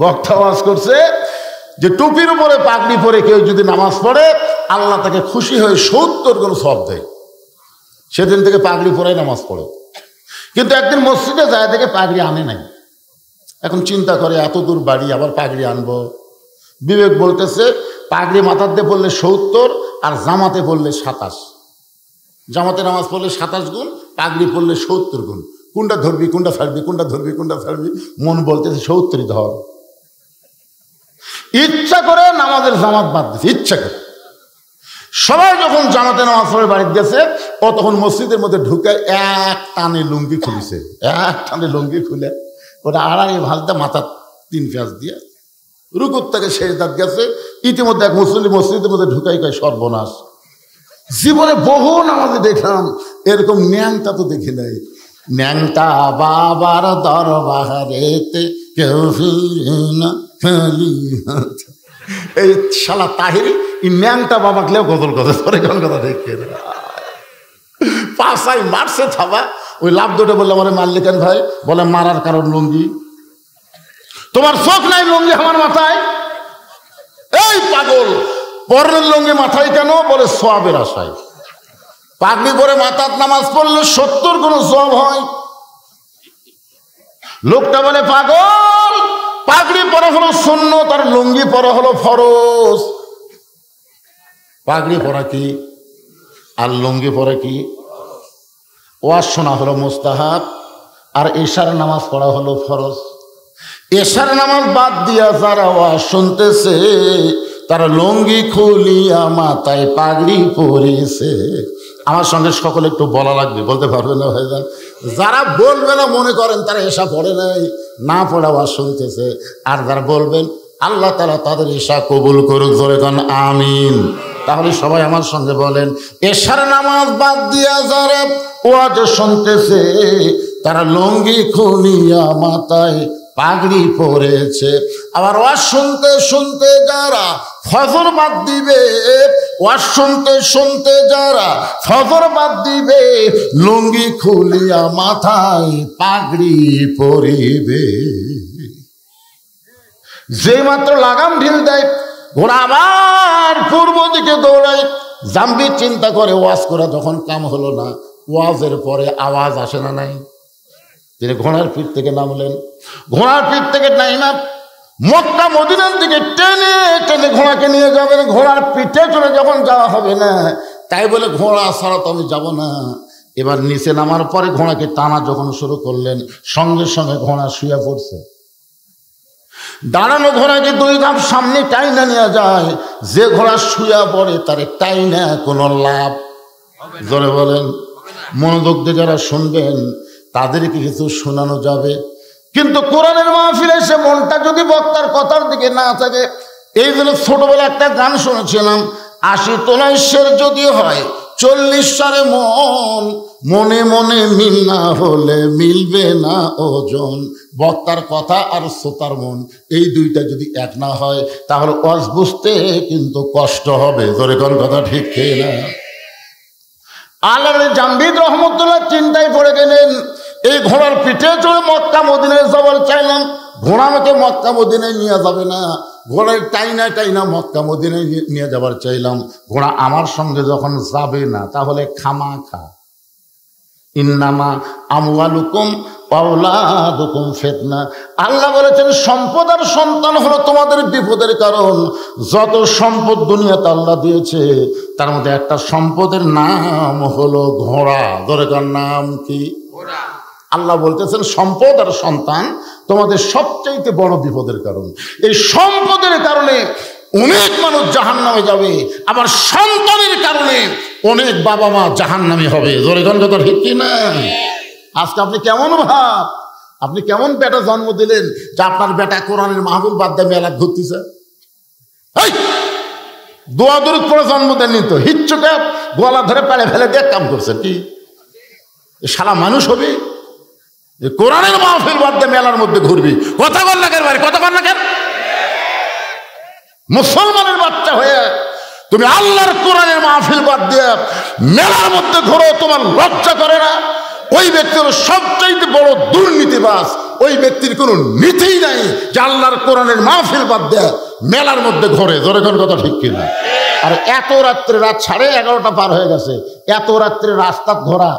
বক্তা ওয়াজ করছে যে টুপির উপরে পাগড়ি পরে কেউ যদি নামাজ পড়ে আল্লাহ তাকে খুশি হয়ে 70 গুণ সওয়াব দেয়। সেদিন থেকে পাগড়ি পরে নামাজ পড়ে। কিন্তু একদিন মসজিদে যায় দেখে পাগড়ি আনে নাই। এখন চিন্তা করে এত দূর বাড়ি আবার পাগড়ি আনবো। বিবেক বলতেছে পাগড়ি মাথার দিয়ে পড়লে 70 আর জামাতে পড়লে 27। জামাতে নামাজ পড়লে 27 গুণ, পাগড়ি পড়লে 70 গুণ। কোনটা ধরবি কোনটা ছাড়বি, কোনটা ধরবি কোনটা ছাড়বি? মন বলতেছে 70 ধর। ইচ্ছা করে নামাজের জামাত বাদ দিচ্ছে, ইচ্ছা করে। সবাই যখন জামাতে নামাজ পড়ে বাড়িতে গেছে, ও তখন মসজিদের মধ্যে ঢুকে এক টানে লুঙ্গি খুলেছে। এক টানে লুঙ্গি খুলে ওটা আড়াই ভালতে মাথা 3 পেঁয়াজ দিয়ে রুকুর থেকে সেজদাত গেছে। ইতিমধ্যে এক মুসল্লি মসজিদের মধ্যে ঢুকাই কয় সর্বনাশ, জীবনে বহু নামাজে দেখলাম, এরকম ন্যাংটা তো দেখি নাই। ন্যাংটা বাবার দরবারেতে কেউ ফিরে না খালি। এই শালা তাহিরি এই ন্যাংটা বাবাকলেও গজল গজল করে, কোন কথা দেখে পাশাই মারছে থাবা। ওই লাভ দুটো বললে আমার মারলি কেন ভাই? বলে মারার কারণ লুঙ্গি। তোমার চোখ নাই লুঙ্গি আমার মাথায়? এই পাগল, পরের লুঙ্গি মাথায় কেন? বলে সওয়াবের আশায়। পাগড়ি পরে মাথার নামাজ পড়লে 70 গুণ সওয়াব হয়। লোকটা বলে পাগল, পাগড়ি পরা হলো সুন্নাত আর লুঙ্গি পরা হলো ফরজ। পাগড়ি পরা কি আর লুঙ্গি পরা কি? ওয়াজ শোনা হলো মুস্তাহাব আর এশার নামাজ পড়া হলো ফরজ। এশার নামাজ বাদ দিয়া যারা ওয়াজ শুনতেছে তারা লুঙ্গি খুলিয়া মাথায় পাগড়ি পরেছে। আমার সঙ্গে সকলে একটু বলা লাগবে, বলতে পারবে না ভাইজান? যারা বলবে না মনে করেন তারা এশা পড়ে নাই, না পড়া ওয়াজ শুনতেছে। আর যারা বলবেন আল্লাহ তাআলা তাদের এশা কবুল করুক, জোরে কোন আমিন। তাহলে সবাই আমার সঙ্গে বলেন, এশার নামাজ বাদ দিয়া যারা ওয়াজ শুনতেছে তারা লুঙ্গি খুলিয়া মাথায় পাগড়ি পরেছে। আবার ওয়াজ শুনতে শুনতে যারা ফজর বাদ দিবে, ওয়াজ শুনতে শুনতে যারা ফজর বাদ দিবে, লুঙ্গি খুলিয়া মাথায় পাগড়ি পরিবে। যে মাত্র লাগাম ঢিল দেয় ঘোড়া আবার পূর্ব দিকে দৌড়ায়। জাম্বি চিন্তা করে ওয়াজ করা যখন কাম হলো না, ওয়াজের পরে আওয়াজ আসে না নাই? তিনি ঘোড়ার পিঠ থেকে নামলেন। ঘোড়ার পিঠ থেকে নাইমা মক্কা মদিনার দিকে টেনে টেনে ঘোড়াকে নিয়ে যাবেন। ঘোড়ার পিঠে চলে যখন যাওয়া হবে না, তাই বলে ঘোড়া ছাড়া তো আমি যাব না। এবার নিচে নামার পরে ঘোড়াকে টানা যখন শুরু করলেন, সঙ্গে সঙ্গে ঘোড়া শুয়ে পড়ছে। দাঁড়ানো ঘোড়াকে 2 ধাপ সামনে টাইনা নিয়ে যায়। যে ঘোড়া শুয়ে পড়ে তার টাইনা কোনো লাভ, জোরে বলেন। মনোযোগ দিয়ে যারা শুনবেন তাদেরকে কিছু শোনানো যাবে, কিন্তু কোরআনের মাহফিলে এসে মনটা যদি বক্তার কথার দিকে না থাকে। এই জন্য ছোটবেলা একটা গান শুনেছিলাম, 80 তোলায় শের যদি হয় 40 সারে মন, মনে মনে মিল না হলে মিলবে না ওজন। বক্তার কথা আর শ্রোতার মন এই দুইটা যদি এক না হয় তাহলে ওয়াজ বুঝতে কিন্তু কষ্ট হবে, জোরে কোন কথা ঠিক না? আল্লাহর জামবিদ রহমতুল্লাহ চিন্তায় পড়ে গেলেন, এই ঘোড়ার পিঠে চড়ে মক্কা মদিনায় যাবার চাইলাম, ঘোড়া আমাকে মক্কা মদিনায় নিয়ে যাবে না। ঘোড়ায় টাইনা টাইনা মক্কা মদিনায় নিয়ে যাবার চাইলাম, ঘোড়া আমার সঙ্গে যখন যাবে না তাহলে খামাখা। ইন্নামা আমওয়ালুকুম আওলাদুকুম ফিতনা। আল্লাহ বলেছেন সম্পদ আর সন্তান হলো তোমাদের বিপদের কারণ। যত সম্পদ দুনিয়াতে আল্লাহ দিয়েছে তার মধ্যে একটা সম্পদের নাম হলো ঘোড়া। দরকার নাম কি? ঘোড়া। আল্লাহ বলতেছেন সম্পদ আর সন্তান তোমাদের সবচাইতে বড় বিপদের কারণ। এই সম্পদের কারণে অনেক মানুষ জাহান্নামে যাবে, আবার সন্তানের কারণে অনেক বাবা মা জাহান্নামী হবে। জোরে কোন কথা ঠিক কি না? আজকে আপনি কেমন ভাব, আপনি কেমন বেটা জন্ম দিলেন যে আপনার বেটা কোরআনের মাহফিল বাদ দিয়ে মেলা ঘুরতেছে? দোয়া দরুদ পড়ে জন্ম দেননি তো, হিচ্ছুকে গলা ধরে পেড়ে ফেলে দিয়ে কাম করছেন কি? সারা মানুষ হবে কোরআনের মাহফিল বাদ দিয়ে মেলার মধ্যে ঘুরবি? কথা বল না কেন ভাই, কথা বল না কেন? মুসলমানের বাচ্চা হয়ে তুমি আল্লাহর কোরআনের মাহফিল বাদ দিয়ে মেলার মধ্যে ঘোরো, তোমার লজ্জা করে না? ওই ব্যক্তি হলো সবচাইতে বড় দুর্নীতিবাজ, ওই ব্যক্তির কোনো নীতিই নাই যে আল্লাহর কোরআনের মাহফিল বাদ দেয় মেলার মধ্যে ঘরে। জোরে কোন কথা ঠিক কিনা? আর এত রাত্রে, রাত 11:30 পার হয়ে গেছে, এত রাত্রে রাস্তা ঘোরা,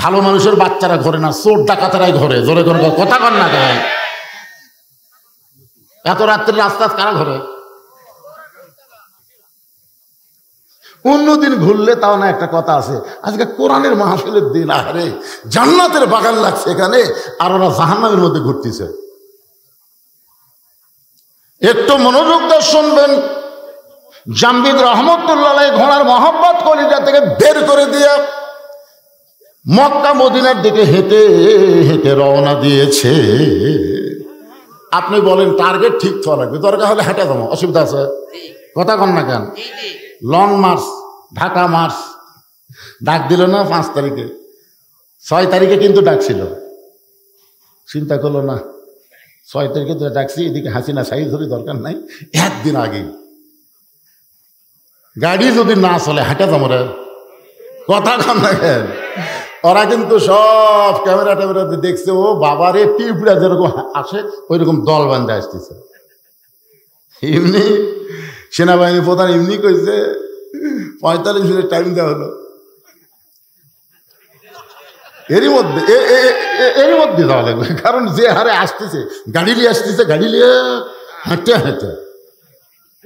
ভালো মানুষের বাচ্চারা ঘরে না, চোর ডাকাতেরাই ঘরে। জোরে কোন কথা কন না কেন? এত রাত্রে রাস্তা কারা ঘরে? অন্যদিন ঘুরলে তাও না, একটা কথা আছে, আজকে কোরআনের মাহফিলের দিন, আরে জান্নাতের বাগান লাগছে এখানে, আর ওরা জাহান্নামের মধ্যে ঘুরতেছে। একটু মনোযোগ দিয়ে শুনবেন। জামবিদ রহমতুল্লাহ ঘোড়ার মহব্বত কলিজা থেকে বের করে দিয়ে মক্কা মদিনার দিকে হেঁটে হেঁটে রওনা দিয়েছে। আপনি বলেন টার্গেট ঠিক করা লাগবে, দরকার হলে হেঁটে যাবো, অসুবিধা আছে? কথা কন না কেন? লং মার্চ, ঢাকা মার্চ ডাক দিল না 5 তারিখে, 6 তারিখে কিন্তু ডাকছিল, চিন্তা করলো না 6 তারিখে তো ডাকছি, এদিকে হাসিনা সাইজ ধরে দরকার নাই, একদিন আগে গাড়ি যদি না চলে হাঁটা যাবো রে। কথা কন না কেন? ওরা কিন্তু সব ক্যামেরা ট্যামেরাতে দেখছে, ও বাবারে পিঁপড়া যেরকম আসে ওইরকম দল বান্ধে আসতেছে। এমনি সেনাবাহিনী প্রধান এমনি কইছে 45 মিনিট টাইম দেওয়া হলো, এরই মধ্যে যাওয়া লাগবে, কারণ যে হারে আসতেছে, গাড়ি নিয়ে আসতেছে, গাড়ি নিয়ে হাঁটতে হাঁটতে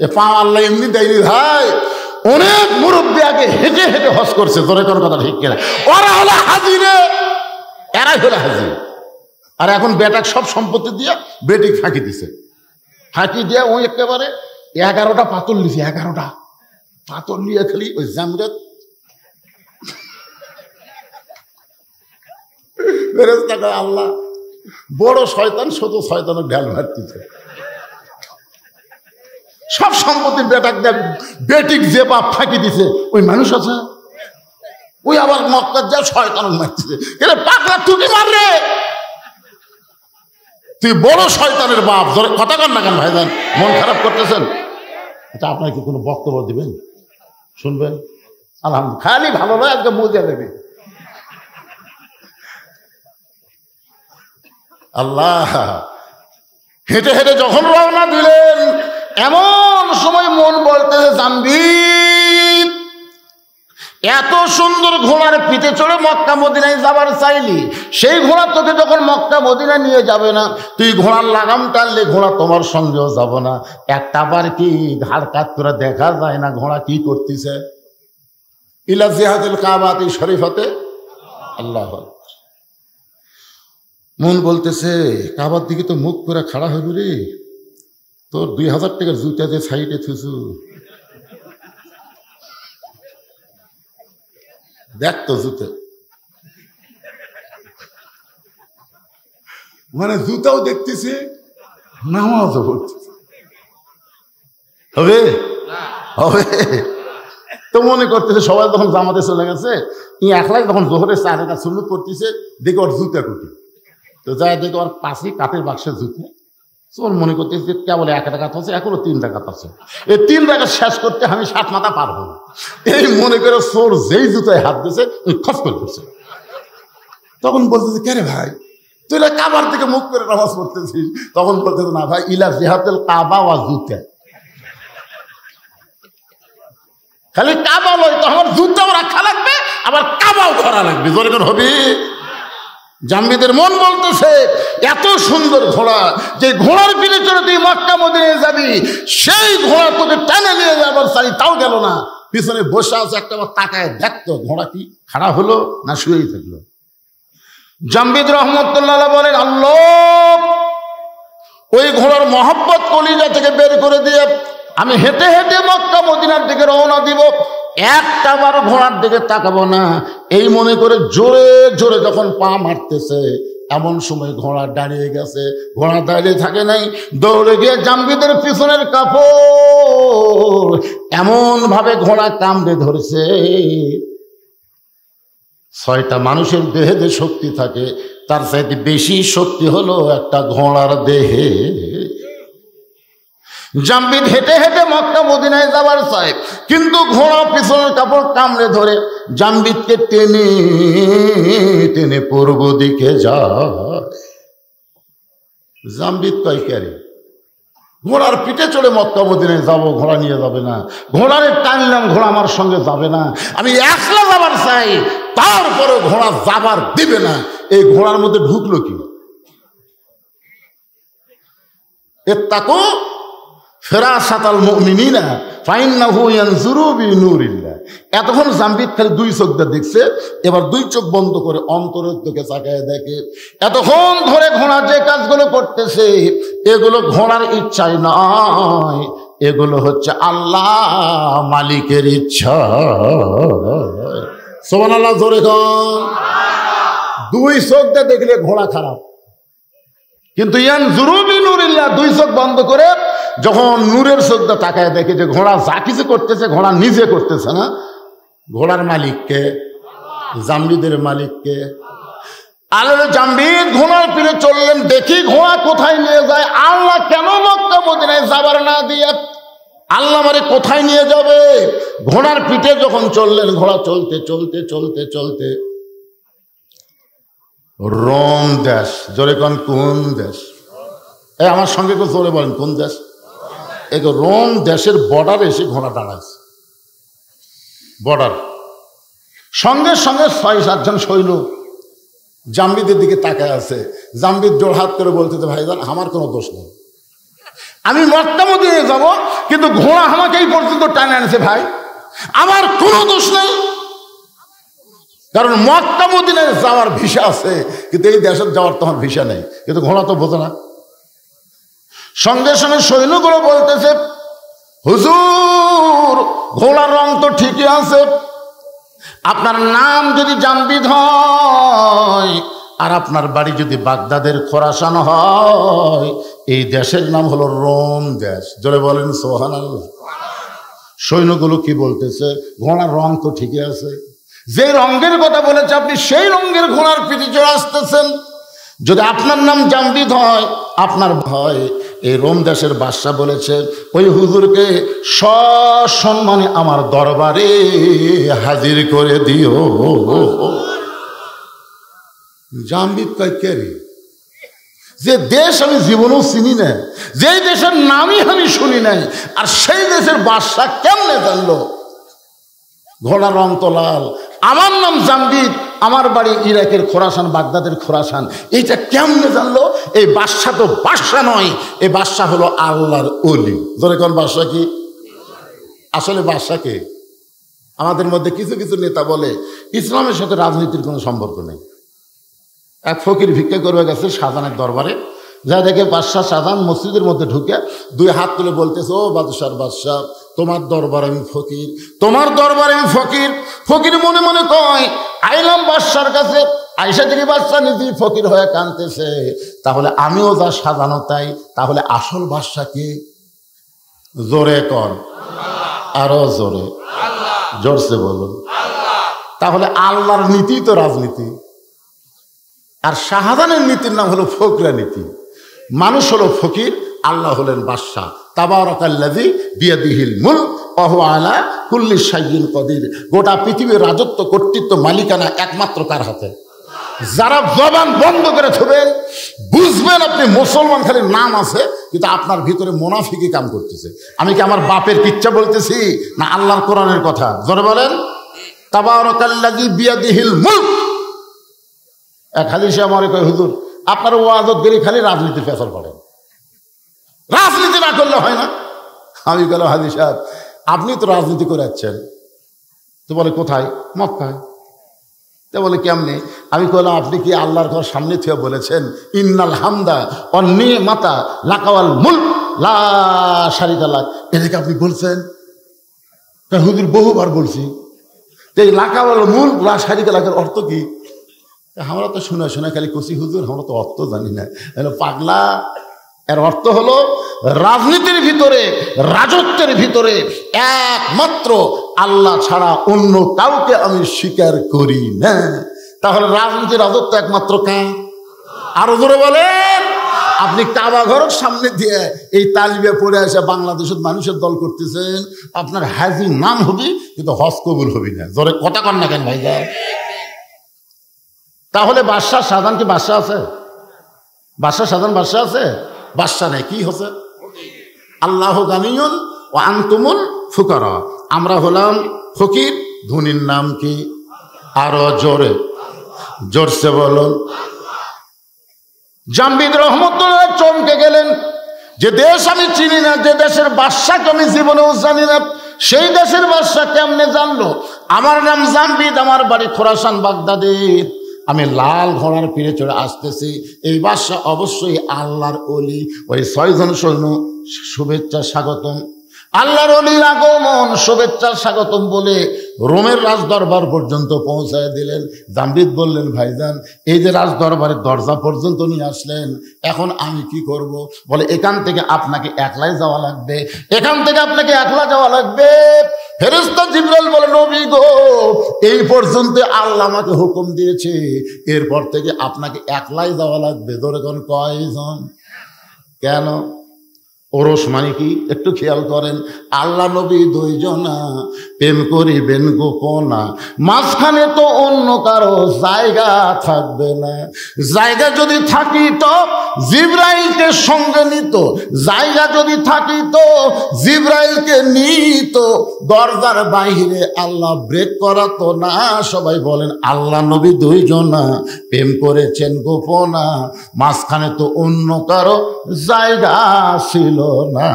এ পা আল্লাহ এমনি দেয়নি ভাই। অনেক মুরব্বী আগে হেঁটে হেঁটে হজ করছে। তোর কোন কথা ঠিক কিনা? ওরা হলো হাজিরে, এরাই হলো হাজির। আর এখন বেটাক সব সম্পত্তি দিয়ে বেটিক ফাঁকি দিছে, ফাঁকি দিয়ে ওই একেবারে 11টা পাথর লিছে, 11টা পাথর নিয়ে খালি ওই জামরাত আল্লাহ বড় শয়তান, শত শয়তানের ঢাল মারতেছে, সব সম্পত্তি বেটাক দেখ বেটিক যে বাপ ফাঁকি দিছে ওই মানুষ আছে, ওই আবার মক্কার যা শয়তান মারতেছে। পাগলা টুকি মাররে, তুই বড় শয়তানের বাপ। কথা কন না কেন ভাইজান? মন খারাপ করতেছেন? আচ্ছা, আপনার কি কোনো বক্তব্য দিবেন? শুনবেন? আলহামদুলিল্লাহ, খালি ভালো নয়, একদম মজা দেবে। আল্লাহ হেঁটে হেঁটে যখন রওনা দিলেন, এমন সময় মন বলতেছে, জামবিদ এত সুন্দর ঘোড়ার পিঠে চড়ে মক্কা মদিনায় যাবার চাইলি, সেই ঘোড়া তোকে যখন মক্কা মদিনা নিয়ে যাবে না, তুই ঘোড়ার লাগাম টানলে ঘোড়া তোমার সঙ্গেও যাব না। একটা বার কি ঘাড় কাত করে দেখা যায় না ঘোড়া কি করতেছে? ইলা জিহাদুল কাবাতি শরীফাতে আল্লাহ। মন বলতেছে, কাবার দিকে তো মুখ করে খাড়া হইল রে, তোর 2000 টাকার জুতা যে সাইডে থুসু, দেখ তো জুতে, মানে জুতাও দেখতেছে, নামাজও পড়তেছে। হবে হবে তো মনে করতেছে সবাই যখন জামাতে চলে গেছে, ই একলাই যখন জোহরের 4 রাকাত সুন্নত করতেছে, দেখে ওর জুতা কুটি, তো যায় দেখে ওর পাশে কাঠের বাক্সের জুতা। তোর মনে করতেছে কেবল 1 রাকাত আছে, এখনো 3 রাকাত আছে, এই 3 রাকাত শেষ করতে আমি 7 মাথা পারবো না। এই মনে করে চোর যেই জুতায় হাত দিয়েছে ওই খস করে করছে। তখন বলতেছে, কে রে ভাই, তুই কাবার থেকে মুখ করে নামাজ পড়তেছিস? তখন বলতেছে, না ভাই, ইলা জিহাদুল কাবা ওয়া জুতা, খালি কাবা লয় তো আমার জুতাও রাখা লাগবে, আবার কাবাও করা লাগবে। জোরে করে হবে। জামবিদের মন বলতেছে, এত সুন্দর ঘোড়া, যে ঘোড়ার পিঠে চড়ে তুই মক্কা মদিনায় যাবি, সেই ঘোড়া তোকে টেনে নিয়ে যাবার চাই, তাও গেল না। পিছনে বসে আছে, একটা তাকায় দেখতো ঘোড়া কি খাড়া হলো না শুয়েই থাকলো। জামবিদ রহমতুল্লাহ বলেন, আল্লাহ ওই ঘোড়ার মহব্বত কলিজা থেকে বের করে দিয়ে আমি হেঁটে হেঁটে মক্কা মদিনার দিকে রওনা দিব, একটা বার ঘোড়ার দিকে তাকাবো না, এই মনে করে জোরে জোরে যখন পা মারতেছে, এমন সময় ঘোড়া দাঁড়িয়ে গেছে। ঘোড়া দাঁড়িয়ে থাকে নাই, দৌড়ে গিয়ে জামবিদের পিছনের কাপড় এমন ভাবে ঘোড়া কামড়ে ধরেছে। 6টা মানুষের দেহে যে শক্তি থাকে, তার চাইতে বেশি শক্তি হলো একটা ঘোড়ার দেহে। জামবিদ হেঁটে হেঁটে মক্কা মদিনায় যাবার চায়, কিন্তু ঘোড়া পিছনের কাপড় কামড়ে ধরে জামবিদকে টেনে টেনে পূর্ব দিকে যায়। জাম্বিদ পাইকারি ঘোড়ার পিঠে চড়ে মক্কা মদিনায় যাবো, ঘোড়া নিয়ে যাবে না। ঘোড়ারে টানলাম, ঘোড়া আমার সঙ্গে যাবে না। আমি একলা যাবার চাই, তারপরে ঘোড়া যাবার দিবে না। এই ঘোড়ার মধ্যে ঢুকলো কি? ইত্তাকু ফিরাসাতাল মুমিনিনা ফাইন্নাহু ইয়ানজুরু বিনুরিল্লাহ। এতক্ষণ জাম্বিদ খালি দুই চোখ দিয়ে দেখছে, এবার দুই চোখ বন্ধ করে অন্তরের দিকে তাকায় দেখে। এতক্ষণ ধরে ঘোড়া যে কাজগুলো করতেছে এগুলো ঘোড়ার ইচ্ছায় নয়, এগুলো হচ্ছে আল্লাহ মালিকের ইচ্ছা। সুবহানাল্লাহ, জোরে কোন। দুই চোখ দিয়ে দেখলে ঘোড়া খারাপ, কিন্তু ইয়ানজুরু বিনুরিল্লাহ দুই চোখ বন্ধ করে যখন নূরের চোখটা তাকায় দেখে যে ঘোড়া যা কিছু করতেছে ঘোড়া নিজে করতেছে না, ঘোড়ার মালিককে, জাম্বিদের মালিককে। আল্লাহ জাম্বিদ ঘোড়ার পিঠে চললেন, দেখি ঘোড়া কোথায় নিয়ে যায়। আল্লাহ কেন মক্কা মদিনায় যাবার না দিয়ে আল্লাহ আমারে কোথায় নিয়ে যাবে? ঘোড়ার পিঠে যখন চললেন, ঘোড়া চলতে চলতে চলতে চলতে রোম দেশ। জোরে কোন, কোন দেশ? এই আমার সঙ্গে কেউ জোরে বলেন, কোন দেশ? এই রোম দেশের বর্ডারে এসে ঘোড়া দাঁড়াইছে। বর্ডার সঙ্গে সঙ্গে 6-7 জন সৈন্য জাম্বিদের দিকে তাকায় আছে। জাম্বিদ জোড়হাত করে বলতেছে, ভাইজান আমার কোনো দোষ নেই, আমি মক্কা মদিনায় যাব, কিন্তু ঘোড়া আমাকে এই পর্যন্ত টানে আনছে ভাই, আমার কোনো দোষ নেই। কারণ মক্কা মদিনায় যাওয়ার ভিসা আছে, কিন্তু এই দেশে যাওয়ার তোমার ভিসা নেই। কিন্তু ঘোড়া তো বোঝে না। সঙ্গে সঙ্গে সৈন্যগুলো বলতেছে, হুজুর ঘোড়ার রং তো ঠিকই আছে, আপনার নাম যদি জাম্বিদ হয় আর আপনার বাড়ি যদি বাগদাদের খোরাসান হয়, এই দেশের নাম হলো রোম দেশ। জোরে বলেন সুবহানাল্লাহ। সৈন্যগুলো কি বলতেছে, ঘোড়ার রং তো ঠিকই আছে, যে রঙের কথা বলেছে আপনি সেই রঙের ঘোড়ার পিঠে চড়ে আসতেছেন। যদি আপনার নাম জাম্বিদ হয়, আপনার ভয়, এই রোম দেশের বাদশা বলেছে ওই হুজুরকে সসম্মানে আমার দরবারে হাজির করে দিও। জাম্বিদ কয় কে রে? যে দেশ আমি জীবনেও চিনি না, যে দেশের নামই আমি শুনি নাই, আর সেই দেশের বাদশা কেমনে জানলো ঘোড়ার রং তো লাল, আমার নাম জাম্বিদ, আমার বাড়ি ইরাকের খোরাসান, বাগদাদের খোরাসান, এইটা কেমনে জানলো? এই বাদশা তো বাদশা নয়, এই বাদশা হলো আল্লাহর ওলি। ধরে কোন বাদশা কি? আসলে বাদশা কে? আমাদের মধ্যে কিছু কিছু নেতা বলে ইসলামের সাথে রাজনীতির কোনো সম্পর্ক নেই। এক ফকির ভিক্ষা করবে গেছে শাহজাহানের দরবারে, যা দেখে বাদশাহ শাহজাহান মসজিদের মধ্যে ঢুকে 2 হাত তুলে বলতেছে, ও বাদশার বাদশাহ, তোমার দরবারে আমি ফকির, তোমার দরবারে আমি ফকির। ফকির মনে মনে কয়, আইলাম বাদশার কাছে, আইসা যদি বাদশা নিজেই ফকির হয়ে কাঁদতেছে, তাহলে আমিও যা সাজানো তাই, তাহলে আসল বাদশা কি? জোরে কর, আরো জোরে, জোরসে বলুন। তাহলে আল্লাহর নীতি তো রাজনীতি, আর শাহজাহানের নীতির নাম হলো ফকরা নীতি। মানুষ হলো ফকির, আল্লাহ হলেন বাদশাহ। তাবারাকাল্লাযী বিয়াদিহিল মুলক ওয়া হুয়া আলা কুল্লি শাইইন কদির। গোটা পৃথিবীর রাজত্ব, কর্তৃত্ব, মালিকানা একমাত্র তার হাতে। যারা জবান বন্ধ করে থাকবেন, বুঝবেন আপনি মুসলমান, খালি নাম আছে, কিন্তু আপনার ভিতরে মুনাফিকি কাম করতেছে। আমি কি আমার বাপের কিচ্ছা বলতেছি না আল্লাহর কোরআনের কথা? জোরে বলেন, তাবারাকাল্লাযী বিয়াদিহিল মুলক। এক হাদিস আমারে কয়, হুজুর আপনার ওয়াজত গেলে খালি রাজনীতির ফেসাল পড়েন, রাজনীতি না করলে হয় না। আমি বললাম, হাদিস সাহেব আপনি তো রাজনীতি করে যাচ্ছেন। তো বলে কোথায়? মক্কায়। তো বলে কেমনে? আমি বললাম, আপনি কি আল্লাহর ঘর সামনে থেকে বলেছেন ইন্নাল হামদা ওয়ান নিমাতা লাকাওয়াল মুলক লা শারিকা লাক? এটাকে আপনি বলছেন? হুজুর বহুবার বলছি। এই লাকাওয়াল মুলক লা শারিকা লাকের অর্থ কি? আমরা তো শোনা শোনা খালি কষি হুজুর, আমরা তো অর্থ জানি না। পাগলা, এর অর্থ হলো রাজনীতির ভিতরে, রাজত্বের ভিতরে একমাত্র আল্লাহ ছাড়া অন্য কাউকে আমি স্বীকার করি না। তাহলে রাজনীতির রাজত্ব একমাত্র কার? আরো জোরে বলেন। আপনি কাবা ঘরের সামনে দিয়ে এই তালিবে পড়ে আসে বাংলাদেশের মানুষের দল করতেছেন, আপনার হাজি নাম হবি কিন্তু হজ কবুল হবি না। জোরে কথা কন না কেন ভাইয়া? তাহলে বাদশাহ শাহজাহান কি বাদশাহ আছে? বাদশা সাধারণ বাদশা আছে? বাদশা নেই, কি হচ্ছে? আল্লাহু গানিয়ুন ওয়া আনতুমুল ফুকারা, আমরা হলাম ফকির, ধনীর নাম কি? আরো জোরে, জোরসে বলুন। জামবিদ রহমতুল্লাহ চমকে গেলেন, যে দেশ আমি চিনি না, যে দেশের বাদশাকে আমি জীবনেও জানি না, সেই দেশের বাদশা কেমনে জানলো আমার নাম জামবিদ, আমার বাড়ি খোরাসান বাগদাদে, আমি লাল ঘোড়ার পিঠে চড়ে আসতেছি, এই বাদশা অবশ্যই আল্লাহর ওলি। ওই 6 জন সৈন্য শুভেচ্ছা স্বাগতম, আল্লাহর ওলির আগমন, শুভেচ্ছা স্বাগতম বলে রোমের রাজ দরবার পর্যন্ত পৌঁছায় দিলেন। জামবিদ বললেন, ভাইজান এই যে রাজ দরবারের দরজা পর্যন্ত নিয়ে আসলেন, এখন আমি কি করব? বলে, এখান থেকে আপনাকে একলাই যাওয়া লাগবে, এখান থেকে আপনাকে একলা যাওয়া লাগবে। ফেরেশতা জিবরাইল বলে, নবী গো, এই পর্যন্ত আল্লাহ আমাকে হুকুম দিয়েছে, এরপর থেকে আপনাকে একলাই যাওয়া লাগবে। ধরে কোন কয়জন? কেন? ওরস মানে কি একটু খেয়াল করেন, আল্লাহ নবী 2 জনা, প্রেম করিবেন গোপনা, মাঝখানে তো অন্য কারো জায়গা থাকবে না। জায়গা যদি থাকিত জিবরাইলকে সঙ্গে নিত, জায়গা যদি থাকিত জিবরাইলকে নিত, দরজার বাইরে আল্লাহ ব্রেক করাতো না। সবাই বলেন, আল্লাহ নবী 2 জনা প্রেম করেছেন গোপনা, মাঝখানে তো অন্য কারো জায়গা ছিল না।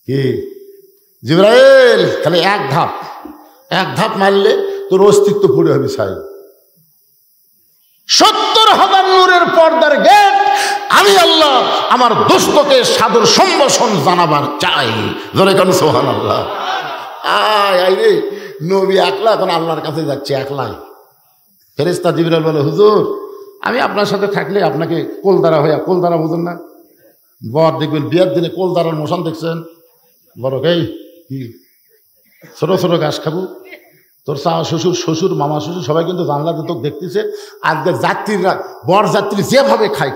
কি জিবরাইল, খালি এক ধাপ মারলে তোর অস্তিত্ব পুড়ে হবে ছাই। 70,000 নূরের পর্দার গেট আমি আল্লাহ আমার দোস্তকে সাদর সম্ভাষণ জানাবার চাই। ধরে কেন সুবহানাল্লাহ। আয় রে, নবী একলা এখন আল্লাহর কাছে যাচ্ছে একলাই। ফেরেশতা জিবরাইল বলে, হুজুর আমি আপনার সাথে থাকলে আপনাকে কোলদারা হইয়া, কোলদারা বুঝুন না, বর দেখবেন বিয়ার দিনে কোলদারার মোশন দেখছেন, বড় এই কি ছোট ছোট ঘাস খাবো, তোর শ্বশুর মামা শ্বশুর সবাই কিন্তু জানলাতে তোকে দেখতেছে। আজকে যাত্রীরা, বর যাত্রী যেভাবে খায়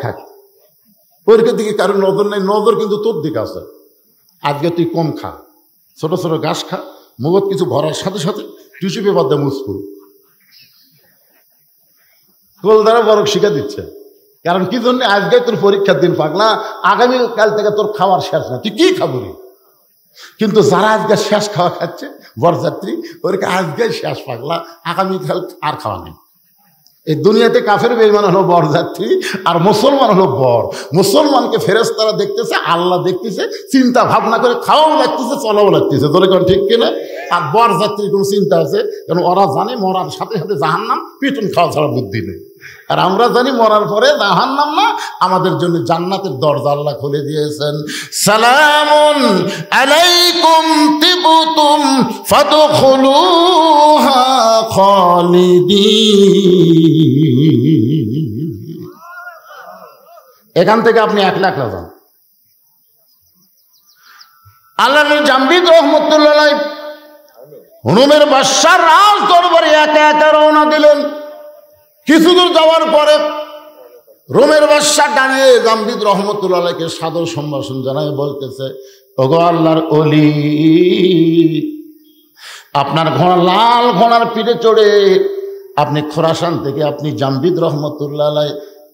ওর দিকে কারোর নজর নেই, নজর কিন্তু তোর দিকে আছে। আজকে তুই কম খা, ছোট ছোট ঘাস খা, মুগত কিছু ভরার সাথে সাথে টিস্যু পেপার দিয়ে মুছবো। কোলদারা বরক শিখা দিচ্ছে, কারণ কি জন্য? আজকে তোর পরীক্ষার দিন পাগলা, আগামীকাল থেকে তোর খাওয়ার শেষ না, তুই কি খাবো রে? কিন্তু যারা আজকে শেষ খাওয়া খাচ্ছে বরযাত্রী, ওরকে আজকে শেষ পাগলা, আগামীকাল আর খাওয়া নেই। এই দুনিয়াতে কাফের বেঈমান হলো বরযাত্রী, আর মুসলমান হলো বর। মুসলমানকে ফেরেশতারা দেখতেছে, আল্লাহ দেখতেছে, চিন্তা ভাবনা করে খাওয়াও লাগতেছে, চলাও লাগতেছে। ধরে কোন ঠিক কিনা? আর বরযাত্রীর কোনো চিন্তা আছে? কারণ ওরা জানে মরার সাথে সাথে জাহান্নাম, পিটুন খাওয়া ছাড়া বুদ্ধি নেই। আর আমরা জানি মরার পরে জাহান্নাম না, আমাদের জন্য জান্নাতের দরজা আল্লাহ খুলে দিয়েছেন। সালামুন আলাইকুম তিবতুম ফাদখুলুহা খালিদিন। এখান থেকে আপনি একলা যান। আল্লাহ জামবিদ রহমতুল্লাহ রোমের বাদশার রাজ দরবারে একা একা রওনা দিলেন। কিছু দূর যাওয়ার পরে রোমের বাদশা ডানে জামবিদ রহমতুল্লাহকে সাদর সম্ভাষণ জানায়, বলতেছে, ওগো আল্লাহর ওলি, আপনার ঘোড়া, লাল ঘোড়ার পিঠে চড়ে আপনি খোরাসান থেকে আপনি জামবিদ রহমতুল্লাহ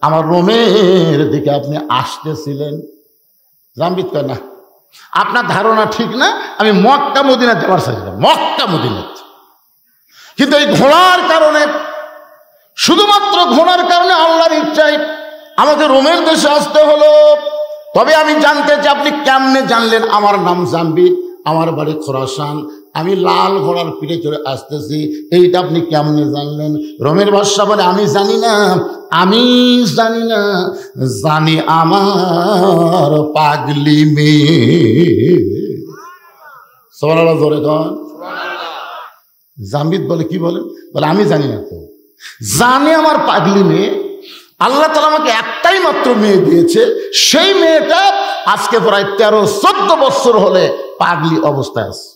আমার রোমের দিকে আপনি আসতেছিলেন। জামবিদ কয়, না আপনার ধারণা ঠিক না, আমি মক্কা মদিনা যাওয়ার চাইছিলাম, মক্কা মদিনা। কিন্তু এই ঘোড়ার কারণে, শুধুমাত্র ঘোড়ার কারণে আল্লাহর ইচ্ছায় আমাকে রোমের দেশে আসতে হলো। তবে আমি জানতে চাই আপনি কেমনে জানলেন আমার নাম জামবিদ, আমার বাড়ি খোরাসান, আমি লাল ঘোড়ার পিঠে চড়ে আসতেছি, এইটা আপনি কেমনে জানলেন? রোমের বাদশা বলে, আমি জানি না, আমি জানি না, জানি আমার পাগলি মেয়ে। সুবহানাল্লাহ, জোরে কন। জামবিদ বলে, কি বলেন? বলে, আমি জানি না তো, জানি আমার পাগলি মেয়ে। আল্লাহ তাআলা আমাকে একটাই মাত্র মেয়ে দিয়েছে, সেই মেয়েটা আজকে প্রায় 13-14 বছর হলে পাগলি অবস্থায় আছে।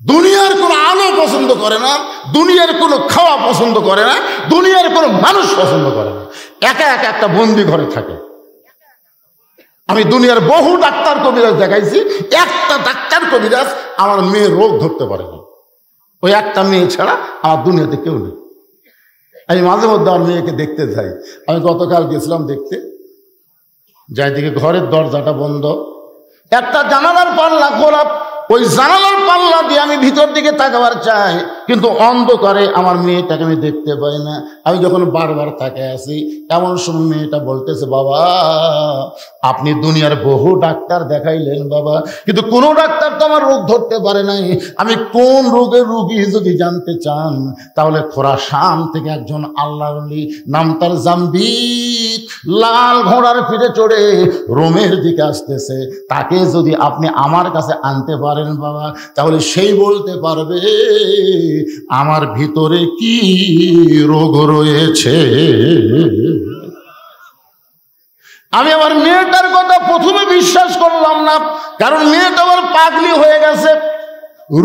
দুনিয়ার কোনো আলো পছন্দ করে না, দুনিয়ার কোনো খাওয়া পছন্দ করে না, দুনিয়ার কোনো মানুষ পছন্দ করে না, একা একা একটা বন্দি ঘরে থাকে। আমি দুনিয়ার বহু ডাক্তার কবিরাজ দেখাইছি, একটা ডাক্তার কবিরাজ আমার মেয়ের রোগ ধরতে পারেনি। ওই একটা মেয়ে ছাড়া আমার দুনিয়াতে কেউ নেই। আমি মাঝে মধ্যে আমার মেয়েকে দেখতে যাই। আমি গতকাল গেছিলাম দেখতে, যাই দিকে ঘরের দরজাটা বন্ধ, একটা জানালার পাল্লা খোলা। ওই জানালার পাল্লা দিয়ে আমি ভিতর দিকে তাকাবার চাই, কিন্তু অন্ধকারে আমার মেয়েটাকে আমি দেখতে পাই না। আমি যখন বারবার তাকায় আছি, এমন সময় মেয়েটা বলতেছে, বাবা আপনি দুনিয়ার বহু ডাক্তার দেখাইলেন বাবা, কিন্তু কোনো ডাক্তার তো আমার রোগ ধরতে পারে নাই। আমি কোন রোগের রোগী যদি জানতে চান, তাহলে খোরাসান থেকে একজন আল্লাহর ওলি, নাম তার জাম্বিত, লাল ঘোড়ার পিঠে চড়ে রোমের দিকে আসতেছে, তাকে যদি আপনি আমার কাছে আনতে পারেন বাবা, তাহলে সেই বলতে পারবে আমার ভিতরে কি রোগ রয়েছে। আমি আমার মেয়েটার কথা প্রথমে বিশ্বাস করলাম না, কারণ মেয়েটা আমার পাগলি হয়ে গেছে,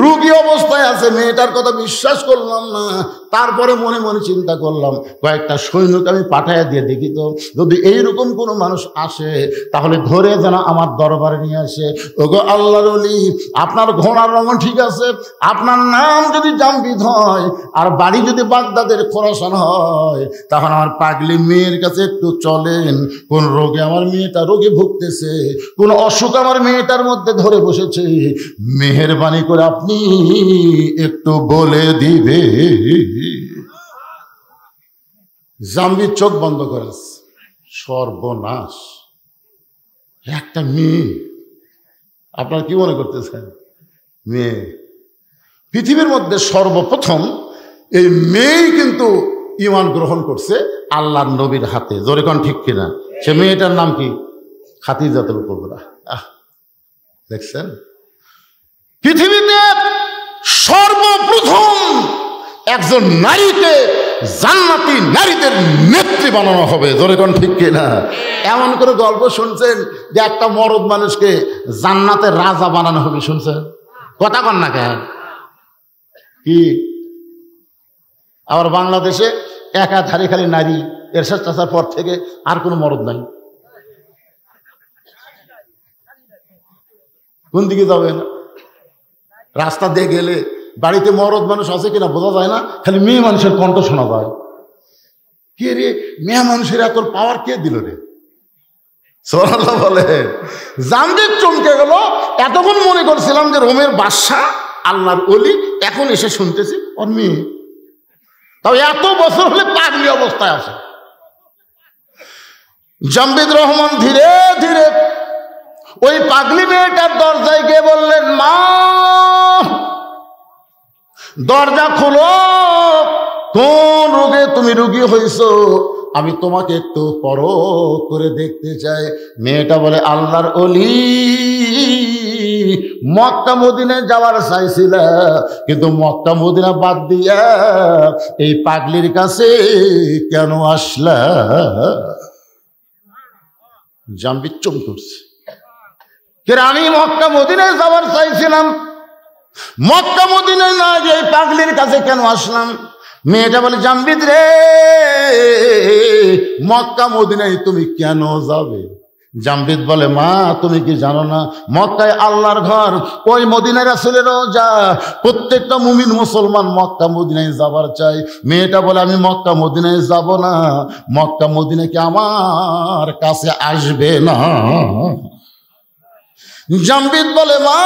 রোগী অবস্থায় আছে, মেয়েটার কথা বিশ্বাস করলাম না। তারপরে মনে মনে চিন্তা করলাম, কয়েকটা সৈনিক আমি পাঠাইয়া দিয়ে দেখি তো, যদি এইরকম কোনো মানুষ আসে তাহলে ধরে যেন আমার দরবারে নিয়ে আসে। ওগো আল্লাহর ওলি, আপনার ঘোড়ার রঙ ঠিক আছে, আপনার নাম যদি জাম্বিদ হয় আর বাড়ি যদি বাগদাদের খোরাসান হয়, তখন আমার পাগলি মেয়ের কাছে একটু চলেন। কোন রোগে আমার মেয়েটা রোগে ভুগতেছে, কোন অসুখ আমার মেয়েটার মধ্যে ধরে বসেছে, মেহেরবানি করে আপনি একটু বলে দিবে। জাম্বির চোখ বন্ধ করে, সর্বনাশ, একটা মেয়ে। আপনার কি মনে করতেছেন? মেয়ে। পৃথিবীর মধ্যে সর্বপ্রথম এই মেয়েই কিন্তু ঈমান গ্রহণ করছে আল্লাহর নবীর হাতে। জোরে কোন ঠিক কিনা? সে মেয়েটার নাম কি? খাদিজাতুল কুবরা। দেখছেন, পৃথিবীতে সর্বপ্রথম একজন নারীকে জান্নাতি নারীদের নেত্রী বানানো হবে। জোরে কোন ঠিক কিনা? এমন করে গল্প শুনছেন যে একটা মরদ মানুষকে জান্নাতের রাজা বানানো হবে, শুনছেন? কথা কন না কেন? কি আবার বাংলাদেশে একাধারে খালি নারী, এরশাদ চাচার পর থেকে আর কোনো মরদ নাই। কোন দিকে যাবেন? রাস্তা দিয়ে গেলে বাড়িতে মরদ মানুষ আছে কিনা বোঝা যায় না, খালি মেয়ে মানুষের কণ্ঠ শোনা যায়। কে রে, মেয়ে মানুষের এত পাওয়ার কে দিল রে? সুবহানাল্লাহ বলে। জামবিদ চমকে গেল। এতক্ষণ মনে করছিলাম যে রোমের বাদশা, আল্লাহর ওলি, এখন এসে শুনতেছি ওর মেয়ে। তাও এত বছর হলে পাগলি অবস্থায় আছে। জামবিদ রহমান ধীরে ধীরে ওই পাগলি মেয়েটার দরজায় গিয়ে বললেন, মা দরজা খুলো, কোন রোগে তুমি রোগী হয়েছো, আমি তোমাকে একটু পরখ করে দেখতে চাই। মেয়েটা বলে, আল্লাহর ওলি, মক্কা মদিনায় যাওয়ার চাইছিল, কিন্তু মক্কা মদিনা বাদ দিয়া এই পাগলির কাছে কেন আসলা? জামবিদ চমকে উঠছে, আমি মক্কা মদিনায় যাওয়ার চাইছিলাম, মক্কা মদিনায় না গিয়ে এই পাগলির কাছে কেন আসলাম? মেয়েটা বলে, জামবিদ রে, মক্কা মদিনায় তুমি কেন যাবে? জামবিদ বলে, মা তুমি কি জানো না, মক্কায় আল্লাহর ঘর, ওই মদিনা রাসূলের রওজা, প্রত্যেকটা মুমিন মুসলমান মক্কা মদিনায় যাবার চাই। মেয়েটা বলে, আমি মক্কা মদিনায় যাব না, মক্কা মদিনা কি আমার কাছে আসবে না? জামবিদ বলে, মা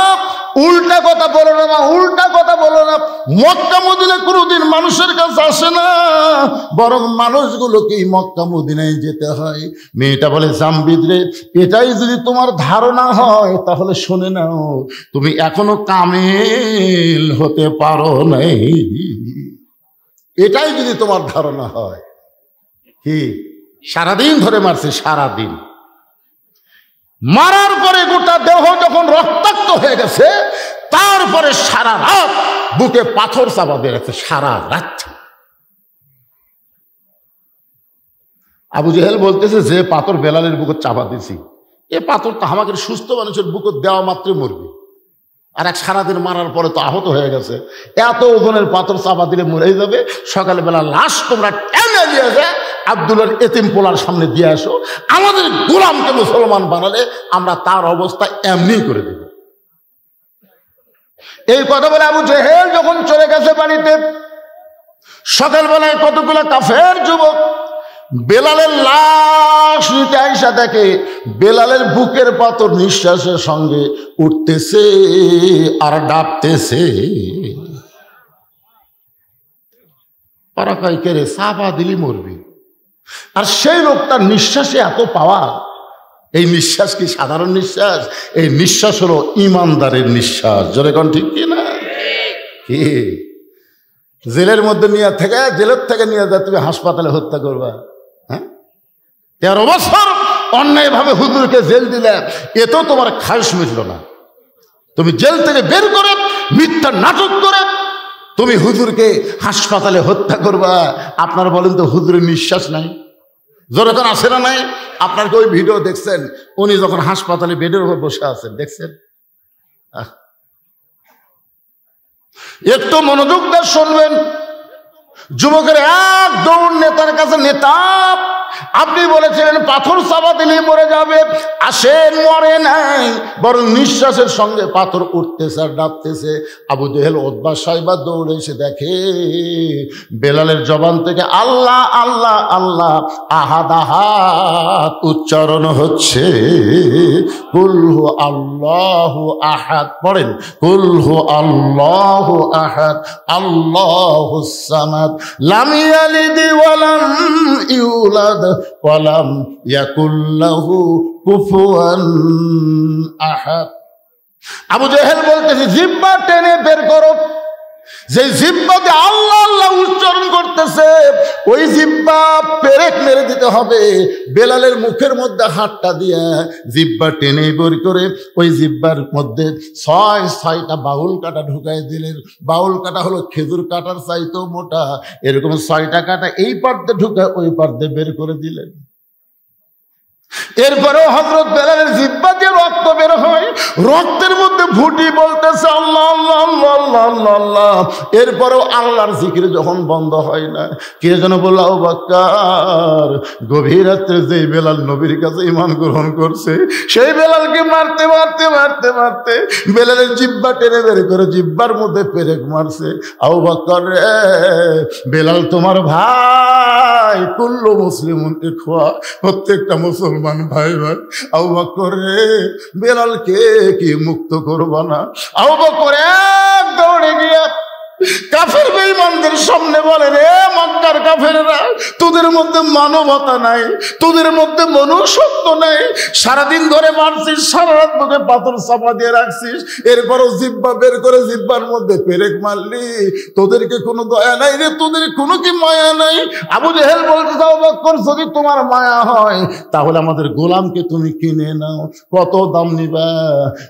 উল্টা কথা বলো না, মা উল্টা কথা বলো না, মক্কা মদিনা কোনোদিন মানুষের কাছে আসে না, বরং মানুষগুলোকেই মক্কা মদিনায় যেতে হয়। মেয়েটা বলে, জামবিদ রে, এটাই যদি তোমার ধারণা হয় তাহলে শুনে নাও, তুমি এখনো কামেল হতে পারো নাই। এটাই যদি তোমার ধারণা হয়। কি সারাদিন ধরে মারছে, সারাদিন মারার পরে গোটা দেহ যখন রক্তাক্ত হয়ে গেছে, তারপরে সারা রাত বুকে পাথর চাপা দিয়ে রাখছে, সারা রাত। আবু জেহেল বলতেছে, যে পাথর বেলালের বুকে চাপা দিছি, এ পাথর তো আমাকে সুস্থ মানুষের বুকে দেওয়া মাত্র মরবে, আর এক সারাদিন মারার পরে তো আহত হয়ে গেছে, এত ওজনের পাথর চাপা দিলে মরেই যাবে। সকালবেলা লাশ তোমরা টেনে নিয়ে যায় আব্দুল্লাহর এতিম পোলার সামনে দিয়ে আসো, আমাদের গোলামকে মুসলমান বানালে আমরা তার অবস্থা এমনি করে দেব। এই কথা বলে আবু জেহেল যখন চলে গেছে বাড়িতে, সকালবেলায় কতগুলো কাফের যুবক বেলালের লাশ নিতে আইসা দেখে বেলালের বুকের পাথর নিঃশ্বাসের সঙ্গে উঠতেছে আর ডাবতেছে। তারা কয় কে রে, চাপা দিলি মরবি। আর সেই লোকটার নিঃশ্বাসে এত পাওয়ার। এই নিঃশ্বাস কি সাধারণ নিঃশ্বাস? এই নিঃশ্বাস হলো ইমানদারের নিঃশ্বাস। জোরে কোন ঠিক কি না? কি জেলের মধ্যে নিয়ে থেকে, জেলের থেকে নিয়ে যা তুমি হাসপাতালে হত্যা করবা? হ্যাঁ, 13 বছর অন্যায় ভাবে হুজুরকে জেল দিলে, এতো তোমার খায়স মিটল না। তুমি জেল থেকে বের করে মিথ্যা নাটক করে তুমি হুজুরকে হাসপাতালে হত্যা করবা। আপনার বলেন তো হুজুরের নিঃশ্বাস নাই? যখন আসে না নাই? আপনার কি ওই ভিডিও দেখছেন উনি যখন হাসপাতালে বেডের উপর বসে আছেন? দেখছেন? একটু মনোযোগ দিয়ে শুনবেন। যুবকের এক দৌড় নেতার কাছে। নেতা, আপনি বলেছিলেন পাথর চাপা দিলেই মরে যাবে, আসেন মরে নাই, বরং নিঃশ্বাসের সঙ্গে পাথর উঠতেছে আর ডাবতেছে। আবু জেহেল উতবা সাইবা দৌড়ে এসে দেখে বেলালের জবান থেকে আল্লাহ আল্লাহ আল্লাহ আহাদ আহাদ উচ্চারণ হচ্ছে। কুলহু আল্লাহু আহাদ, পড়েন কুলহু আল্লাহু আহাদ আল্লাহুস সামাদ লাম ইয়ালিদ ওয়া লাম ইউলাদ ওয়া লাম ইয়াকুল লাহু কুফুয়ান আহাদ। আবু জেহেল বলতেছে জিহ্বা টেনে বের করো। যে জিহ্বাতে আল্লাহ আল্লাহ উচ্চারণ করতেছে ওই জিহ্বা পেরেক মেরে দিতে হবে। বেলালের মুখের মধ্যে হাতটা দিয়ে জিহ্বা টেনে বের করে ওই জিহ্বার মধ্যে 6টা বাউল কাটা ঢুকাই দিলেন। বাউল কাটা হলো খেজুর কাটার চাইতেও মোটা। এরকম 6টা কাটা এই পার্তে ঢুকায় ওই পার্তে বের করে দিলেন। এরপরেও হযরত বেলালের জিহ্বা দিয়ে রক্ত বের হয়। রক্তের মধ্যে ফুটি বলতেছে আল্লাহ আল্লাহ আল্লাহ আল্লাহ আল্লাহ। এরপরেও আল্লাহর জিকির যখন বন্ধ হয় না, কে যেন বলল আবু বকর, গভীর রাত্রে যে বেলাল নবীর কাছে ঈমান গ্রহণ করছে সেই বেলালকে মারতে মারতে মারতে মারতে বেলালের জিহ্বা টেনে বের করে জিহ্বার মধ্যে পেরেক মারছে। আবু বকর রে, বেলাল তোমার ভাই, কুল্লু মুসলিমুন ইখওয়া, প্রত্যেকটা মুসলমান ভাই ভাই। আবু বকর রে, বেলালকে কি মুক্ত করবা না? আবু বকর এক দৌড়ে গিয়া কাফের বেঈমানদের সামনে বলে, রে মক্কার কাফেররা, তোদের মধ্যে মানবতা নাই, তোদের মধ্যে মনুষ্যত্ব নাই। সারাদিন ধরে মারছিস, সারা রাত বুকে পাথর চাপা দিয়ে রাখছিস, এরপরও জিহ্বা বের করে জিহ্বার মধ্যে পেরেক মারলি। তোদেরকে কোনো দয়া নাই রে, তোদের কোনো কি মায়া নাই? আবু জেহেল বলতে আবু বকর, যদি তোমার মায়া হয় তাহলে আমাদের গোলামকে তুমি কিনে নাও। কত দাম নিবা?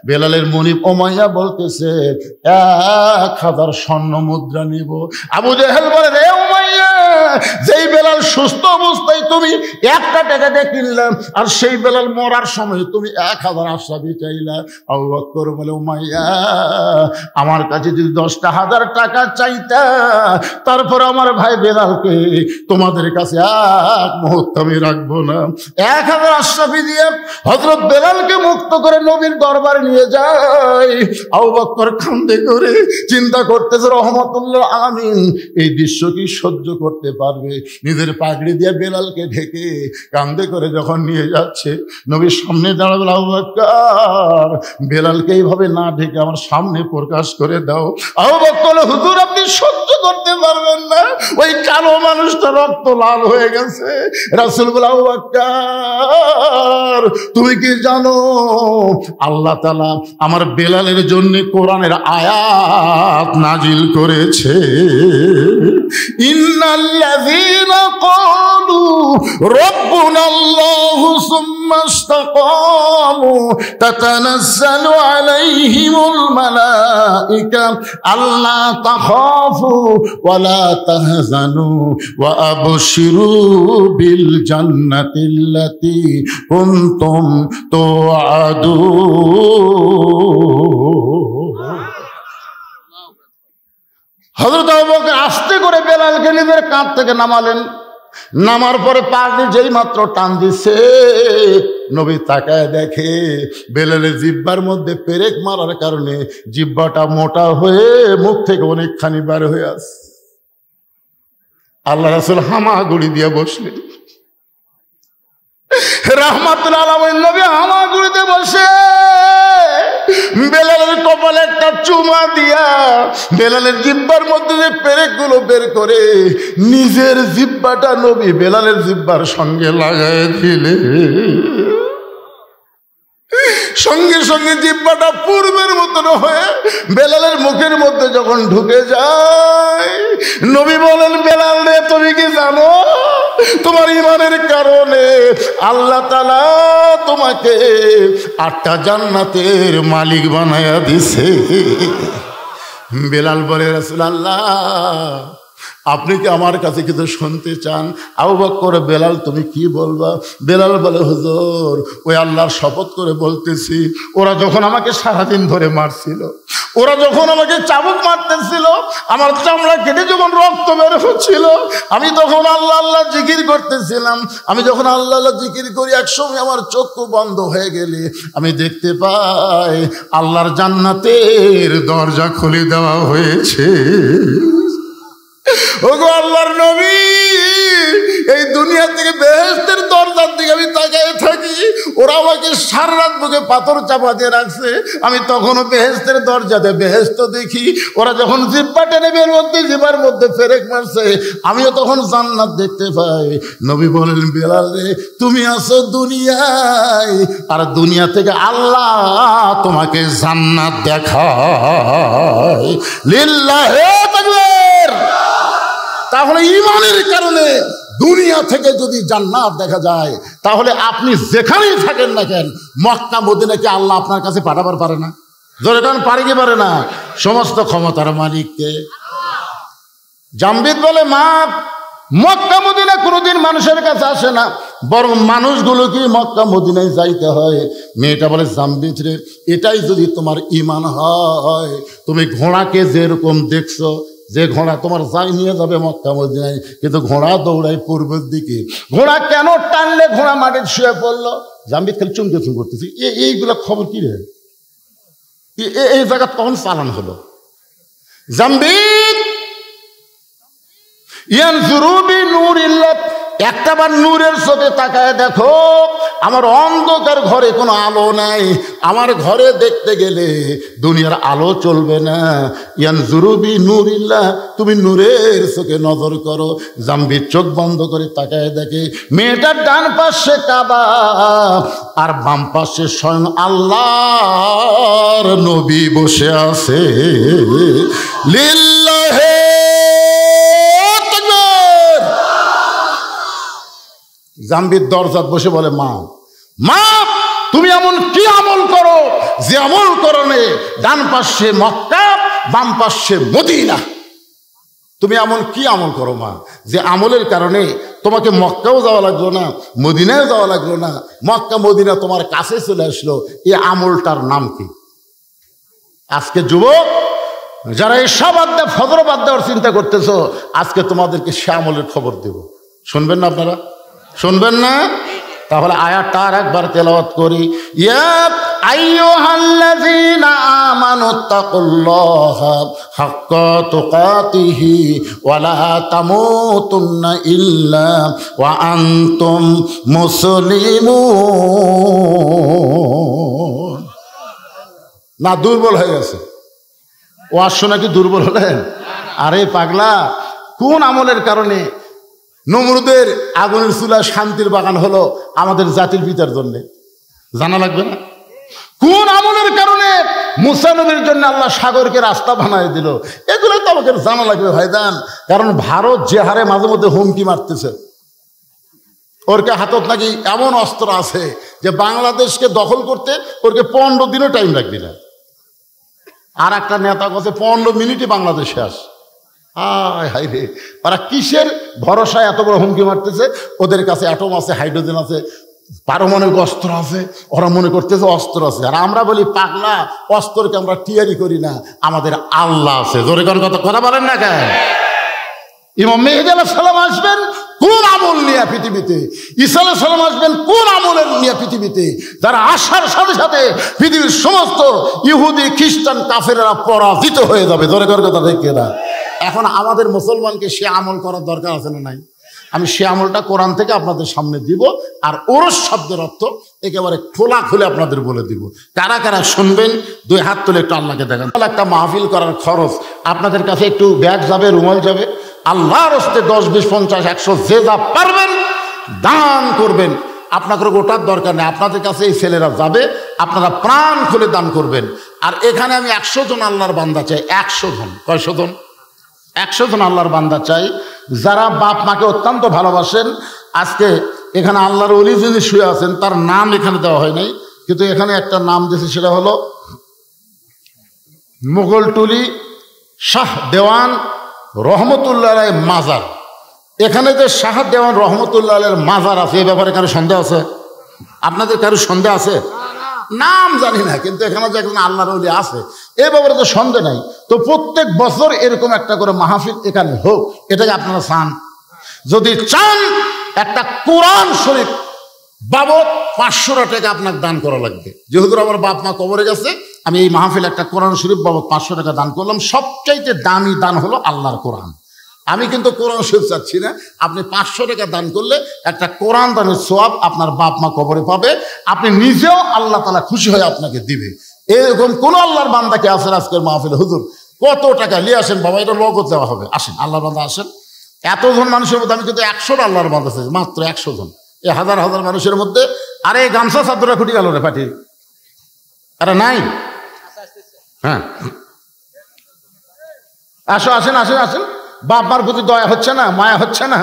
বেলালের মনিব উমাইয়া বলতেছে 1000 স্বর্ণ মুদ্রা নিব। আবু জেহেল বলে, রে উমাইয়া, যেই বেলাল সুস্থ অবস্থায় তুমি 1 টাকা দিয়ে কিনলাম, আর সেই বেলাল মরার সময় তুমি 1000 আশরাফি চাইলা। আবু বকর বলে, উমাইয়া, আমার কাছে যদি 10,000 টাকা চাইতা, তারপর আমার ভাই বেলালকে তোমাদের কাছে এক মুহূর্ত আমি রাখবো না। 1000 আশরাফি দিয়ে হযরত বেলালকে মুক্ত করে নবীর দরবারে নিয়ে যায়। আবু বকর কান্দে করে চিন্তা করতেছে, রহমতুল্লাহ আলামিন এই দৃশ্য কি সহ্য করতে পারবে? নিজের পাগড়ি দিয়ে বেলালকে ঢেকে কান্দে করে যখন নিয়ে যাচ্ছে, নবীর সামনে দাঁড়াবে, আবু বকর, বেলালকে এইভাবে না ঢেকে আমার সামনে প্রকাশ করে দাও। আবু বকর, হুজুর আপনি সহ্য করতে পারবেন না, ওই কালো মানুষটা রক্ত লাল হয়ে গেছে। রাসূল বলে, আবু বকর, তুমি কি জানো আল্লাহ তাআলা আমার বেলালের জন্য কোরআনের আয়াত নাজিল করেছে? ইন্নাল্লাযীনা ক্বালু রাব্বুনাল্লাহু সুম্মা ইসতাকামু তাতানাজ্জালু আলাইহিমুল মালায়েকা আল্লা তাখাফু ওয়া লা তাহজানু ওয়া আবশিরু বিল জান্নাতিল্লাতী কুনতুম তুআদুন। হযরত আবু বকর আস্তে করে বেলালকে নিজের কাঁধ থেকে নামালেন। নামার পরে পাগড়ি যেই মাত্র টান দিছে, নবী তাকায় দেখে বেলালের জিহ্বার মধ্যে পেরেক মারার কারণে জিহ্বাটা মোটা হয়ে মুখ থেকে অনেকখানি বের হয়ে আসে। আল্লাহ রাসূল হামাগুড়ি দিয়ে বসলেন। রাহমাতুল আলামিন নবী হামাগুড়িতে বসে বেলালের কপালে একটা চুমা দিয়া বেলালের জিহ্বার মধ্যে যে পেরেকগুলো বের করে নিজের জিহ্বাটা নবী বেলালের জিহ্বার সঙ্গে লাগায় দিলে সঙ্গে সঙ্গে জিহ্বাটা পূর্বের মতন হয়ে বেলালের মুখের মধ্যে যখন ঢুকে যায়, নবী বলেন, বেলাল রে, তুমি কি জানো তোমার ঈমানের কারণে আল্লাহ তাআলা তোমাকে 8টা জান্নাতের মালিক বানায়া দিছে। বেলাল বলে, রাসূলুল্লাহ আপনি কি আমার কাছে কিছু শুনতে চান? আবু বকর, বেলাল তুমি কি বলবা? বেলাল বলে, হুজুর ওই আল্লাহর শপথ করে বলতেছি, ওরা যখন আমাকে সারাদিন ধরে মারছিল, ওরা যখন আমাকে চাবুক মারতেছিল, আমার চামড়া কেটে যখন রক্ত বের হচ্ছিল, আমি তখন আল্লাহ আল্লাহ জিকির করতেছিলাম। আমি যখন আল্লাহ আল্লাহ জিকির করি, একসময় আমার চক্ষু বন্ধ হয়ে গেলে আমি দেখতে পাই আল্লাহর জান্নাতের দরজা খুলে দেওয়া হয়েছে। ওগো আল্লাহর নবী, এই দুনিয়া থেকে বেহেশতের দরজার দিকে আমি তাকিয়ে থাকি, ওরা আমাকে সারা রাত বুকে পাথর চাপা দিয়ে রাখছে, আমি তখনও বেহেশতের দরজাতে বেহেশত দেখি। ওরা যখন জিহ্বা টেনে বের মধ্যে জিহ্বার মধ্যে ফেরেক মারছে, আমিও তখন জান্নাত দেখতে পাই। নবী বলেন, বেলাল রে, তুমি আছো দুনিয়ায়, আর দুনিয়া থেকে আল্লাহ তোমাকে জান্নাত দেখায়। লিল্লাহি তাকবীর। তাহলে ঈমানের কারণে দুনিয়া থেকে যদি জান্নাত দেখা যায়, তাহলে আপনি যেখানেই থাকেন না কেন, মক্কা মদিনাকে আল্লাহ আপনার কাছে পাঠাবার পারে না? জোরে কারণ পারে কি পারে না? সমস্ত ক্ষমতার মালিককে। জামবিদ বলে, মা, মক্কা মদিনা কোনোদিন মানুষের কাছে আসে না, বরং মানুষগুলো কি মক্কা মদিনায় যাইতে হয়। মেয়েটা বলে, জামবিদ রে, এটাই যদি তোমার ঈমান হয়, তুমি ঘোড়াকে যেরকম দেখছো, যে ঘোড়া তোমার যাই নিয়ে যাবে মক্কা মদিনায়, কিন্তু ঘোড়া দৌড়ায় পূর্বের দিকে, ঘোড়া কেন টানলে ঘোড়া মাটির শুয়ে পড়লো? জামবিদ খালি চুমকে চুম করতেছি, এইগুলা খবর কি রে? এই জায়গা তখন চালান হলো। জামবিদ ইয়ানজুরু বিনূরিল্লাহ, একটাবার নূরের চোখে তাকায় দেখো, আমার অন্ধকার ঘরে কোনো আলো নাই, আমার ঘরে দেখতে গেলে দুনিয়ার আলো চলবে না। ইয়ানজুরু বিনূরিল্লাহ, তুমি নূরের চোখে নজর করো। জামবিদ চোখ বন্ধ করে তাকায় দেখে, মেয়েটার ডান পাশে কাবা আর বাম পাশে স্বয়ং আল্লাহর নবী বসে আছে। লিল্লাহি জামবিদ দরজাত বসে বলে, মা, তুমি এমন কি আমল করো যে আমল করনে ডান পাশে মক্কা বাম পাশে মদিনা? তুমি এমন কি আমল করো মা, যে আমলের কারণে তোমাকে মক্কাও যাওয়া লাগলো না, মদিনাও যাওয়া লাগলো না, মক্কা মদিনা তোমার কাছে চলে আসলো? এই আমলটার নাম কি? আজকে যুবক যারা এই সব বাদ দেওয়া, ফজর বাদ দেওয়ার চিন্তা করতেছো, আজকে তোমাদেরকে সে আমলের খবর দেব। শুনবেন না আপনারা? শুনবেন না? তাহলে আয়াতটা আর একবার তেলাওয়াত করি। ইয়া আইয়ুহাল্লাযীনা আমানুত্তাকুল্লাহা হাক্কা তুকাতিহি ওয়া লা তামুতুন্না ইল্লা ওয়া আনতুম মুসলিমুন। না, দুর্বল হয়ে গেছে ওয়াজ শোনা কি দুর্বল হলেন? আরে পাগলা, কোন আমলের কারণে নমরুদের আগুনের চুলা শান্তির বাগান হলো আমাদের জাতির পিতার জন্য? জানা লাগবে না? কোন আমলের কারণে মুসা নবীর জন্য আল্লাহ সাগরকে রাস্তা বানায় দিল? এগুলো তো আমাকে জানা লাগবে ভাইজান। কারণ ভারত যে হারে মাঝে মধ্যে হুমকি মারতেছে, ওরকে হাতত নাকি এমন অস্ত্র আছে যে বাংলাদেশকে দখল করতে ওরকে 15 দিনও টাইম লাগবে না। আর একটা নেতা কাছে 15 মিনিটে বাংলাদেশে আস। হাই রে, ওরা কিসের ভরসায় এত বড় হুমকি মারতেছে? ওদের কাছে অ্যাটম আছে, হাইড্রোজেন আছে, পারমাণবিক অস্ত্র আছে, ওরা মনে করতেছে অস্ত্র আছে। আর আমরা বলি, পাগলা, অস্ত্রকে আমরা টিয়ারি করি না, আমাদের আল্লাহ আছে। জোরে কথা বলেন না কেন? ইমাম মেহেদী আলাইহিস সালাম আসবেন কোন আমল নিয়ে পৃথিবীতে? ঈসা আলাইহিস সালাম আসবেন কোন আমলের নিয়ে পৃথিবীতে? যারা আসার সাথে সাথে পৃথিবীর সমস্ত ইহুদি খ্রিস্টান কাফেররা পরাজিত হয়ে যাবে। জোরে কথা দেখে না? এখন আমাদের মুসলমানকে সে আমল করার দরকার আছে না নাই? আমি সে আমলটা কোরআন থেকে আপনাদের সামনে দিব, আর ওরস শব্দের অর্থ একেবারে খোলা খুলে আপনাদের বলে দিব। কারা কারা শুনবেন দুই হাত তুলে একটু আল্লাহকে দেখেন। একটা মাহফিল করার খরচ আপনাদের কাছে একটু ব্যাগ যাবে, রুমাল যাবে, আল্লাহর হস্তে 10, 20, 50, 100 যে যা পারবেন দান করবেন। আপনাদের গোটার দরকার নেই, আপনাদের কাছে এই ছেলেরা যাবে, আপনারা প্রাণ খুলে দান করবেন। আর এখানে আমি 100 জন আল্লাহর বান্দা চাই, 100 জন। কয়শো জন? 100 জন আল্লাহর বান্দা চাই, যারা বাপ মাকে অত্যন্ত ভালোবাসেন। আজকে এখানে আল্লাহর ওলি যিনি শুয়ে আছেন তার নাম এখানে দেওয়া হয় নাই, কিন্তু এখানে একটা নাম দিয়েছে, সেটা হলো মোগলটুলি শাহ দেওয়ান রহমতুল্লাহ আলাইহির মাজার। এখানে যে শাহ দেওয়ান রহমতুল্লাহ আলাইহির মাজার আছে, এ ব্যাপারে কারো সন্দেহ আছে? আপনাদের কারো সন্দেহ আছে? নাম জানি না, কিন্তু এখানে যে একজন আল্লাহর ওলি আছে এ ব্যাপারে তো সন্দেহ নাই। তো প্রত্যেক বছর এরকম একটা করে মাহফিল এখানে হোক, এটাকে আপনারা চান? যদি চান একটা কোরআন শরীফ বাবদ 500 টাকা আপনাকে দান করা লাগবে। যেহেতু আমার বাপ মা কবরে গেছে, আমি এই মাহফিল একটা কোরআন শরীফ বাবদ 500 টাকা দান করলাম। সবচাইতে দামি দান হলো আল্লাহর কোরআন। আমি কিন্তু কোরআন শরীফ চাচ্ছি না, আপনি 500 টাকা দান করলে একটা কোরআন দানের সওয়াব আপনার বাপ মা কবরে পাবে, আপনি নিজেও আল্লাহ তাআলা খুশি হয়ে আপনাকে দিবে। এরকম কোন আল্লাহর বান্দাকে আসেন আজকের মাহফিলে, হুজুর কত টাকা নিয়ে আসেন বাবা, এটা নগদ দেওয়া হবে, আসেন আল্লাহর বান্দা আসেন। এতজন মানুষের মধ্যে আমি কিন্তু 100 আল্লাহর বান্দা চাই, মাত্র 100 জন। এই হাজার হাজার মানুষের মধ্যে আরে গামছা চাদরা খুঁটি গেল রে পাটি, আরে নাই? হ্যাঁ আসো, আসেন আসেন আসেন। বাপ মার প্রতি দয়া হচ্ছে না, মায়া হচ্ছে না?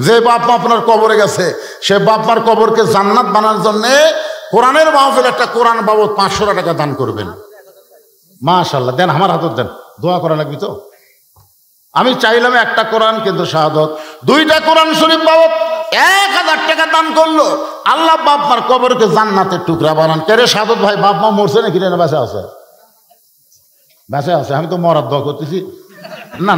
যে বাপ মা আপনার কবরে গেছে, সে বাপ মার কবরকে জান্নাত বানানোর জন্য কোরআনের মাহফিল একটা কোরআন বাবদ 500 টাকা দান করবেন। মাশাআল্লাহ, দেন, আমার হাতত দেন, দোয়া করা লাগবে তো। আমি চাইলাম একটা কোরআন, কিন্তু শাহাদত 2টা কোরআন শরীফ বাবদ 1000 টাকা দান করলো। আল্লাহ বাপ মার কবরকে জান্নাতের টুকরা বানান। কে রে শাহাদত ভাই, বাপ মা মরছে নাকি? না বেঁচে আছে? বেঁচে আছে। আমি তো মরার দোয়া করতেছি না,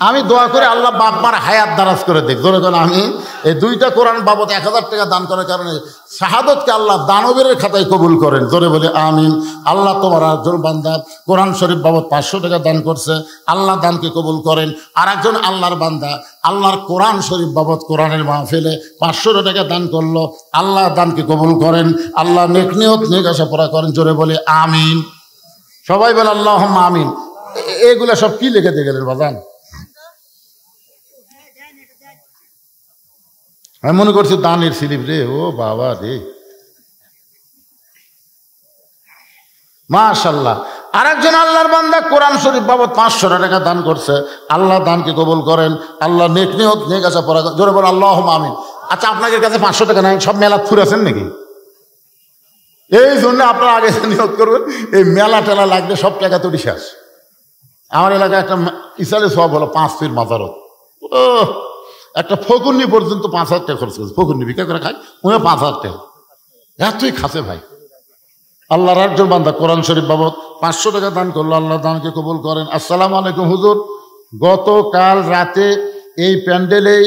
আমি দোয়া করে আল্লাহ বাপ মার হায়াত দারাজ করে দেখ। ধরে গেল আমি এই 2টা কোরআন বাবদ 1000 টাকা দান করার কারণে শাহাদতকে আল্লাহ দানবের খাতায় কবুল করেন। ধরে বলে আমিন। আল্লাহ তোমার একজন বান্দা কোরআন শরীফ বাবদ 500 টাকা দান করছে, আল্লাহ দানকে কবুল করেন। আর একজন আল্লাহর বান্দা আল্লাহর কোরআন শরীফ বাবদ কোরআনের মাহফিলে 500 টাকা দান করলো, আল্লাহ দানকে কবুল করেন, আল্লাহ নেক নিয়ত নেক আশা পুরা করেন। জোরে বলে আমিন। সবাই বলে আল্লাহুম্মা আমিন। এগুলা সব কি লিখে গেলেন বাজান? আমি মনে করছি দানের স্লিপ রে, ও বাবা রে, মাশাআল্লাহ। আর একজন আল্লাহর বান্দা কোরআন শরীফ বাবদ 500 টাকা দান করছে, আল্লাহ দানকে কবুল করেন, আল্লাহ নেক নিয়ত নেক আশা পুরা করেন। জোরে বলেন আল্লাহুম্মা আমিন। আচ্ছা, আপনাদের কাছে 500 টাকা নাই? সব মেলা ফুরাছেন নাকি? এই জন্য আপনারা আগে নিয়ত করবেন, এই মেলা টেলা লাগবে, সব টাকা তো শেষ। আমার এলাকায় একটা ইসালে সব হলো 5 ফিট মাজারত, ও একটা ফকুন্নি পর্যন্ত 5000 টাকা খরচ করেছে। ফকুন্নি ভিক্ষা করে খায়, উনি 5000 টাকা, এতই খাসে ভাই। আল্লাহর একজন বান্দা কোরআন শরীফ বাবদ 500 টাকা দান করলো, আল্লাহ দানকে কবুল করেন। আসসালামু আলাইকুম হুজুর, গতকাল রাতে এই প্যান্ডেলেই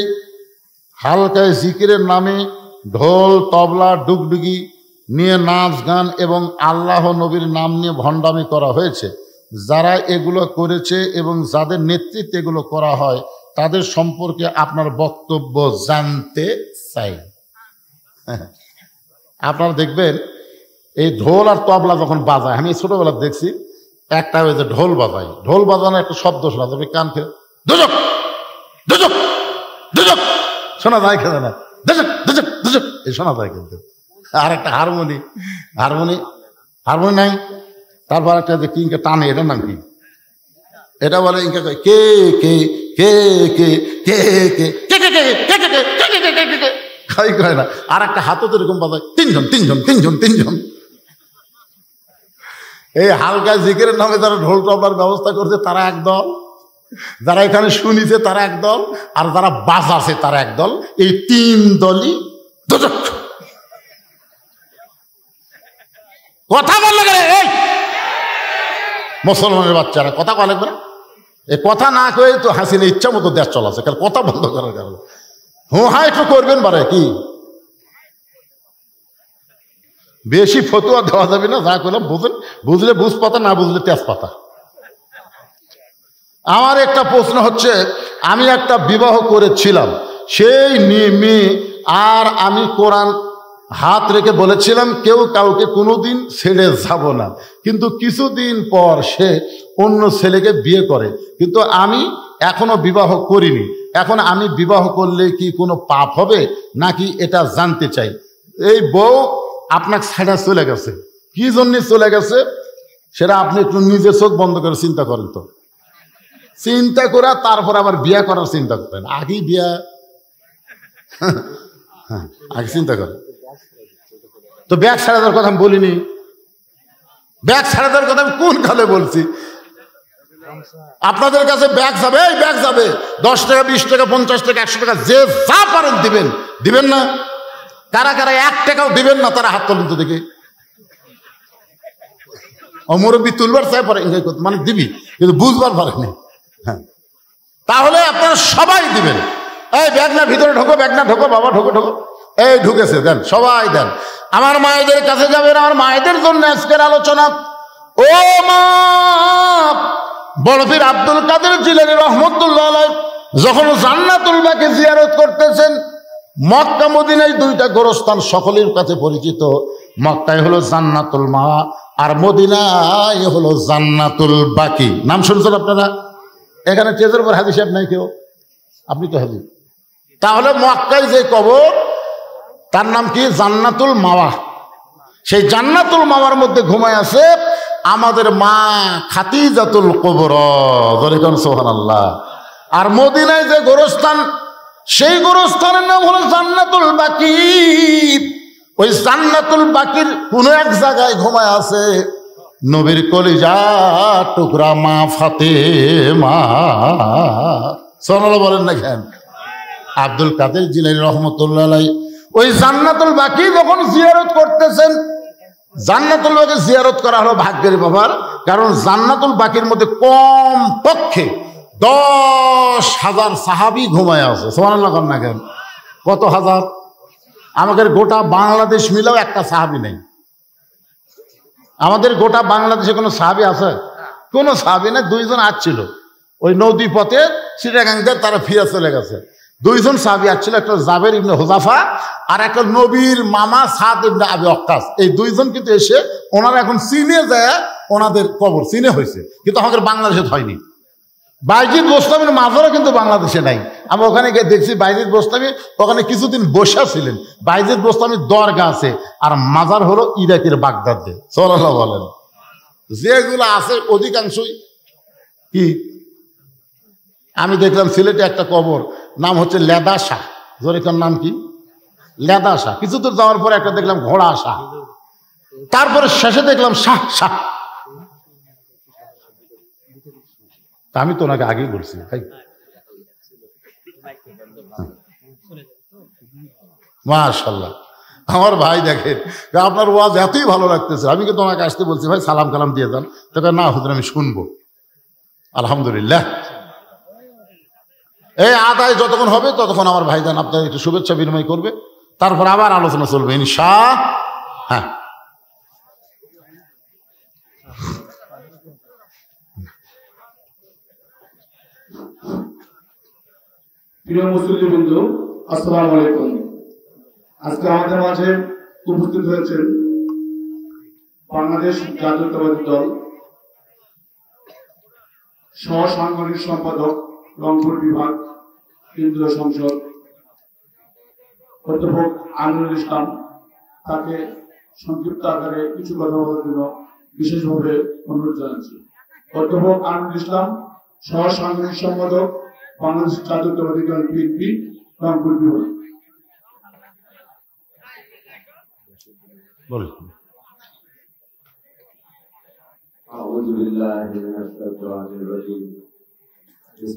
হালকায় জিকিরের নামে ঢোল তবলা ডুগডুগি নিয়ে নাচ গান এবং আল্লাহ নবীর নাম নিয়ে ভণ্ডামি করা হয়েছে। যারা এগুলো করেছে এবং যাদের নেতৃত্বে এগুলো করা হয় তাদের সম্পর্কে আপনার বক্তব্য জানতে চাই। আপনারা দেখবেন এই ঢোল আর তবলা যখন বাজায়, আমি ছোটবেলা দেখছি একটা ওই যে ঢোল বাজায়, ঢোল বাজানোর একটা শব্দ শোনা যাবে, কান ফেলে দুজক দুজক দুজক শোনা যায়, খেলে না দুজক দুজক দুজক এই শোনা যায়। কিন্তু আর একটা হারমোনি হারমোনি হারমোনি নাই, তারপর একটা যে কিংকে টানে, এটার নাম কি? এটা বলে ইনকা কে কে কে কে কে কে কে খাই কয় না। আর একটা হাতও তো এরকম বাজায়, তিনজন তিনজন তিনজন তিনজন। এই হালকা জিকিরের নামে যারা ঢোল তবলার ব্যবস্থা করছে তারা একদল, যারা এখানে শুনিছে তারা একদল, আর যারা বাজাছে তারা একদল। এই 3 দলই দুজক। কথা বললে গেলে এই মুসলমানের বাচ্চারা কথা বলে করে, এই কথা না কয়ে তো হাসিনা ইচ্ছা মতো দেশ চলাছে, কারণ কথা বন্ধ করার কারণে। হ্যাঁ একটু করবেন বারে, কি বেশি ফতুয়া দেওয়া যাবে না, যা করলাম বুঝেন, বুঝলে বুঝ পাতা, না বুঝলে তেজপাতা। আমার একটা প্রশ্ন হচ্ছে, আমি একটা বিবাহ করেছিলাম, সেই মেয়ে আর আমি কোরআন হাত রেখে বলেছিলাম কেউ কাউকে কোনোদিন ছেড়ে যাব না, কিন্তু কিছুদিন পর সে অন্য ছেলেকে বিয়ে করে, কিন্তু আমি এখনো বিবাহ করিনি। এখন আমি বিবাহ করলে কি কোনো পাপ হবে নাকি, এটা জানতে চাই। এই বউ আপনাকে ছেড়ে চলে গেছে, কি জন্য চলে গেছে সেটা আপনি একটু নিজের চোখ বন্ধ করে চিন্তা করেন তো। চিন্তা করে তারপর আবার বিয়ে করার চিন্তা করেন, আগেই বিয়া হ্যাঁ আগে চিন্তা করেন তো। ব্যাগ ছেড়ে দেওয়ার কথা আমি বলিনি, ব্যাগ ছেড়ে দেওয়ার কথা আমি কোন কালে বলছি? আপনাদের কাছে ব্যাগ যাবে, এই ব্যাগ যাবে 10 টাকা 20 টাকা 50 টাকা 100 টাকা যে যা পারেন দিবেন, দিবেন না? কারা কারা 1 টাকাও দিবেন না তারা হাত তোলেন তো দেখি। মুরব্বী তুলবার চাই পরে মানে দিবি, কিন্তু বুঝবার পারেনি। হ্যাঁ, তাহলে আপনারা সবাই দিবেন। এই ব্যাগ না ভিতরে ঢোকো, ব্যাগ না ঢোকো, বাবা ঢোকো ঢোকো, এই ঢুকেছে, দেন সবাই দেন। আমার মায়েদের কাছে যাবেন, আমার মায়েদের জন্য আজকের আলোচনা। ও মা, বড় পীর আব্দুল কাদের জিলানী রহমতুল্লাহ আলাইহি যখন জান্নাতুল বাকি জিয়ারত করতেছেন, মক্কা মদিনায় 2টা গোরস্থান সকলের কাছে পরিচিত। মক্কায় হলো জান্নাতুল মাওয়া আর মদিনায় হলো জান্নাতুল বাকি। নাম শুনছেন আপনারা? এখানে টেজের উপর হাজি সাহেব নাই কেউ, আপনি তো হাজি। তাহলে মক্কায় যে কবর তার নাম কি? জান্নাতুল মাওয়া। সেই জান্নাতুল মাওয়ার মধ্যে ঘুমায় আছে আমাদের মা খাদিজাতুল কুবরা, ধরে কোন সুবহানাল্লাহ। আর মদিনায় যে গোরস্থান, সেই গোরস্থানের নাম হলো জান্নাতুল বাকি। ওই জান্নাতুল বাকির কোন এক জায়গায় ঘুমায় আছে নবীর কলিজা টুকরা মা ফাতেমা। সাল্লাল্লাহু বলেন না কেন? আব্দুল কাদের জিলানী রহমতুল্লাহ আলাইহি ওই জান্নাতুল বাকি যখন জিয়ারত করতেছেন, জান্নাতুল বাকি জিয়ারত করা হলো ভাগ্যের ব্যাপার, কারণ জান্নাতুল বাকির মধ্যে কম পক্ষে 10,000 সাহাবী ঘুমায় আছে। সুবহানাল্লাহ না কেন? কত হাজার? আমাদের গোটা বাংলাদেশ মিলেও একটা সাহাবী নেই। আমাদের গোটা বাংলাদেশে কোনো সাহাবী আছে? কোনো সাহাবী না। 2 জন আসছিল ওই নদী পথে চিটাগাংতে, তারা ফিরে চলে গেছে। 2 জন সাহাবী আসছিল, একটা জাবের ইবনে হুযাফা আর একটা নবীর মামা সাদ ইবনে আবি ওয়াক্কাস। এই 2 জন কিন্তু এসে ওনারা এখন চীনে যায়, ওনাদের কবর চীনে হয়েছে, কিন্তু আমাদের বাংলাদেশে হয়নি। বাইজিদ বোস্তামির মাজারও কিন্তু বাংলাদেশে নাই। আমি ওখানে গিয়ে দেখছি বাইজিদ বোস্তামি ওখানে কিছুদিন বসা ছিলেন। বাইজিদ বোস্তামির দরগা আছে আর মাজার হলো ইরাকের বাগদাদে। সাল্লাল্লাহু বলেন, যেগুলো আছে অধিকাংশই কি। আমি দেখলাম সিলেটে একটা কবর, নাম হচ্ছে লেদা শাহ। জরিকার নাম কি? লেদা শাহ। কিছু দূর যাওয়ার পরে একটা দেখলাম ঘোড়া শাহ, তারপরে শেষে দেখলাম শাহ শাহ। আমি তো ওনাকে আগেই বলছি ভাই। মাশাআল্লাহ, আমার ভাই দেখেন আপনার ওয়াজ এতই ভালো লাগতেছে, আমি কিন্তু ওনাকে আসতে বলছি ভাই সালাম কালাম দিয়ে যান। তবে না হুজুর আমি শুনবো। আলহামদুলিল্লাহ, এই আদায় যতক্ষণ হবে ততক্ষণ আমার ভাইজান আপনার একটু শুভেচ্ছা বিনিময় করবে, তারপর আবার আলোচনা চলবে ইনশাআল্লাহ। হ্যাঁ, প্রিয় মুসলিমবৃন্দ, আসসালামু আলাইকুম। আজকে আমাদের মাঝে উপস্থিত হয়েছেন বাংলাদেশ জাতীয়তাবাদী দল সহ সাংগঠনিক সম্পাদক রংপুর বিভাগ কেন্দ্রীয় সংসদ অধ্যাপক আমিনুল ইসলাম। তাকে সংক্ষিপ্ত আকারে কিছু কথা বলার জন্য বিশেষভাবে অনুরোধ জানাচ্ছি। অধ্যাপক আমিনুল ইসলাম, সহ সাংগঠনিক সম্পাদক বাংলাদেশ জাতীয়তাবাদী দল বিএনপি রংপুর বিভাগ।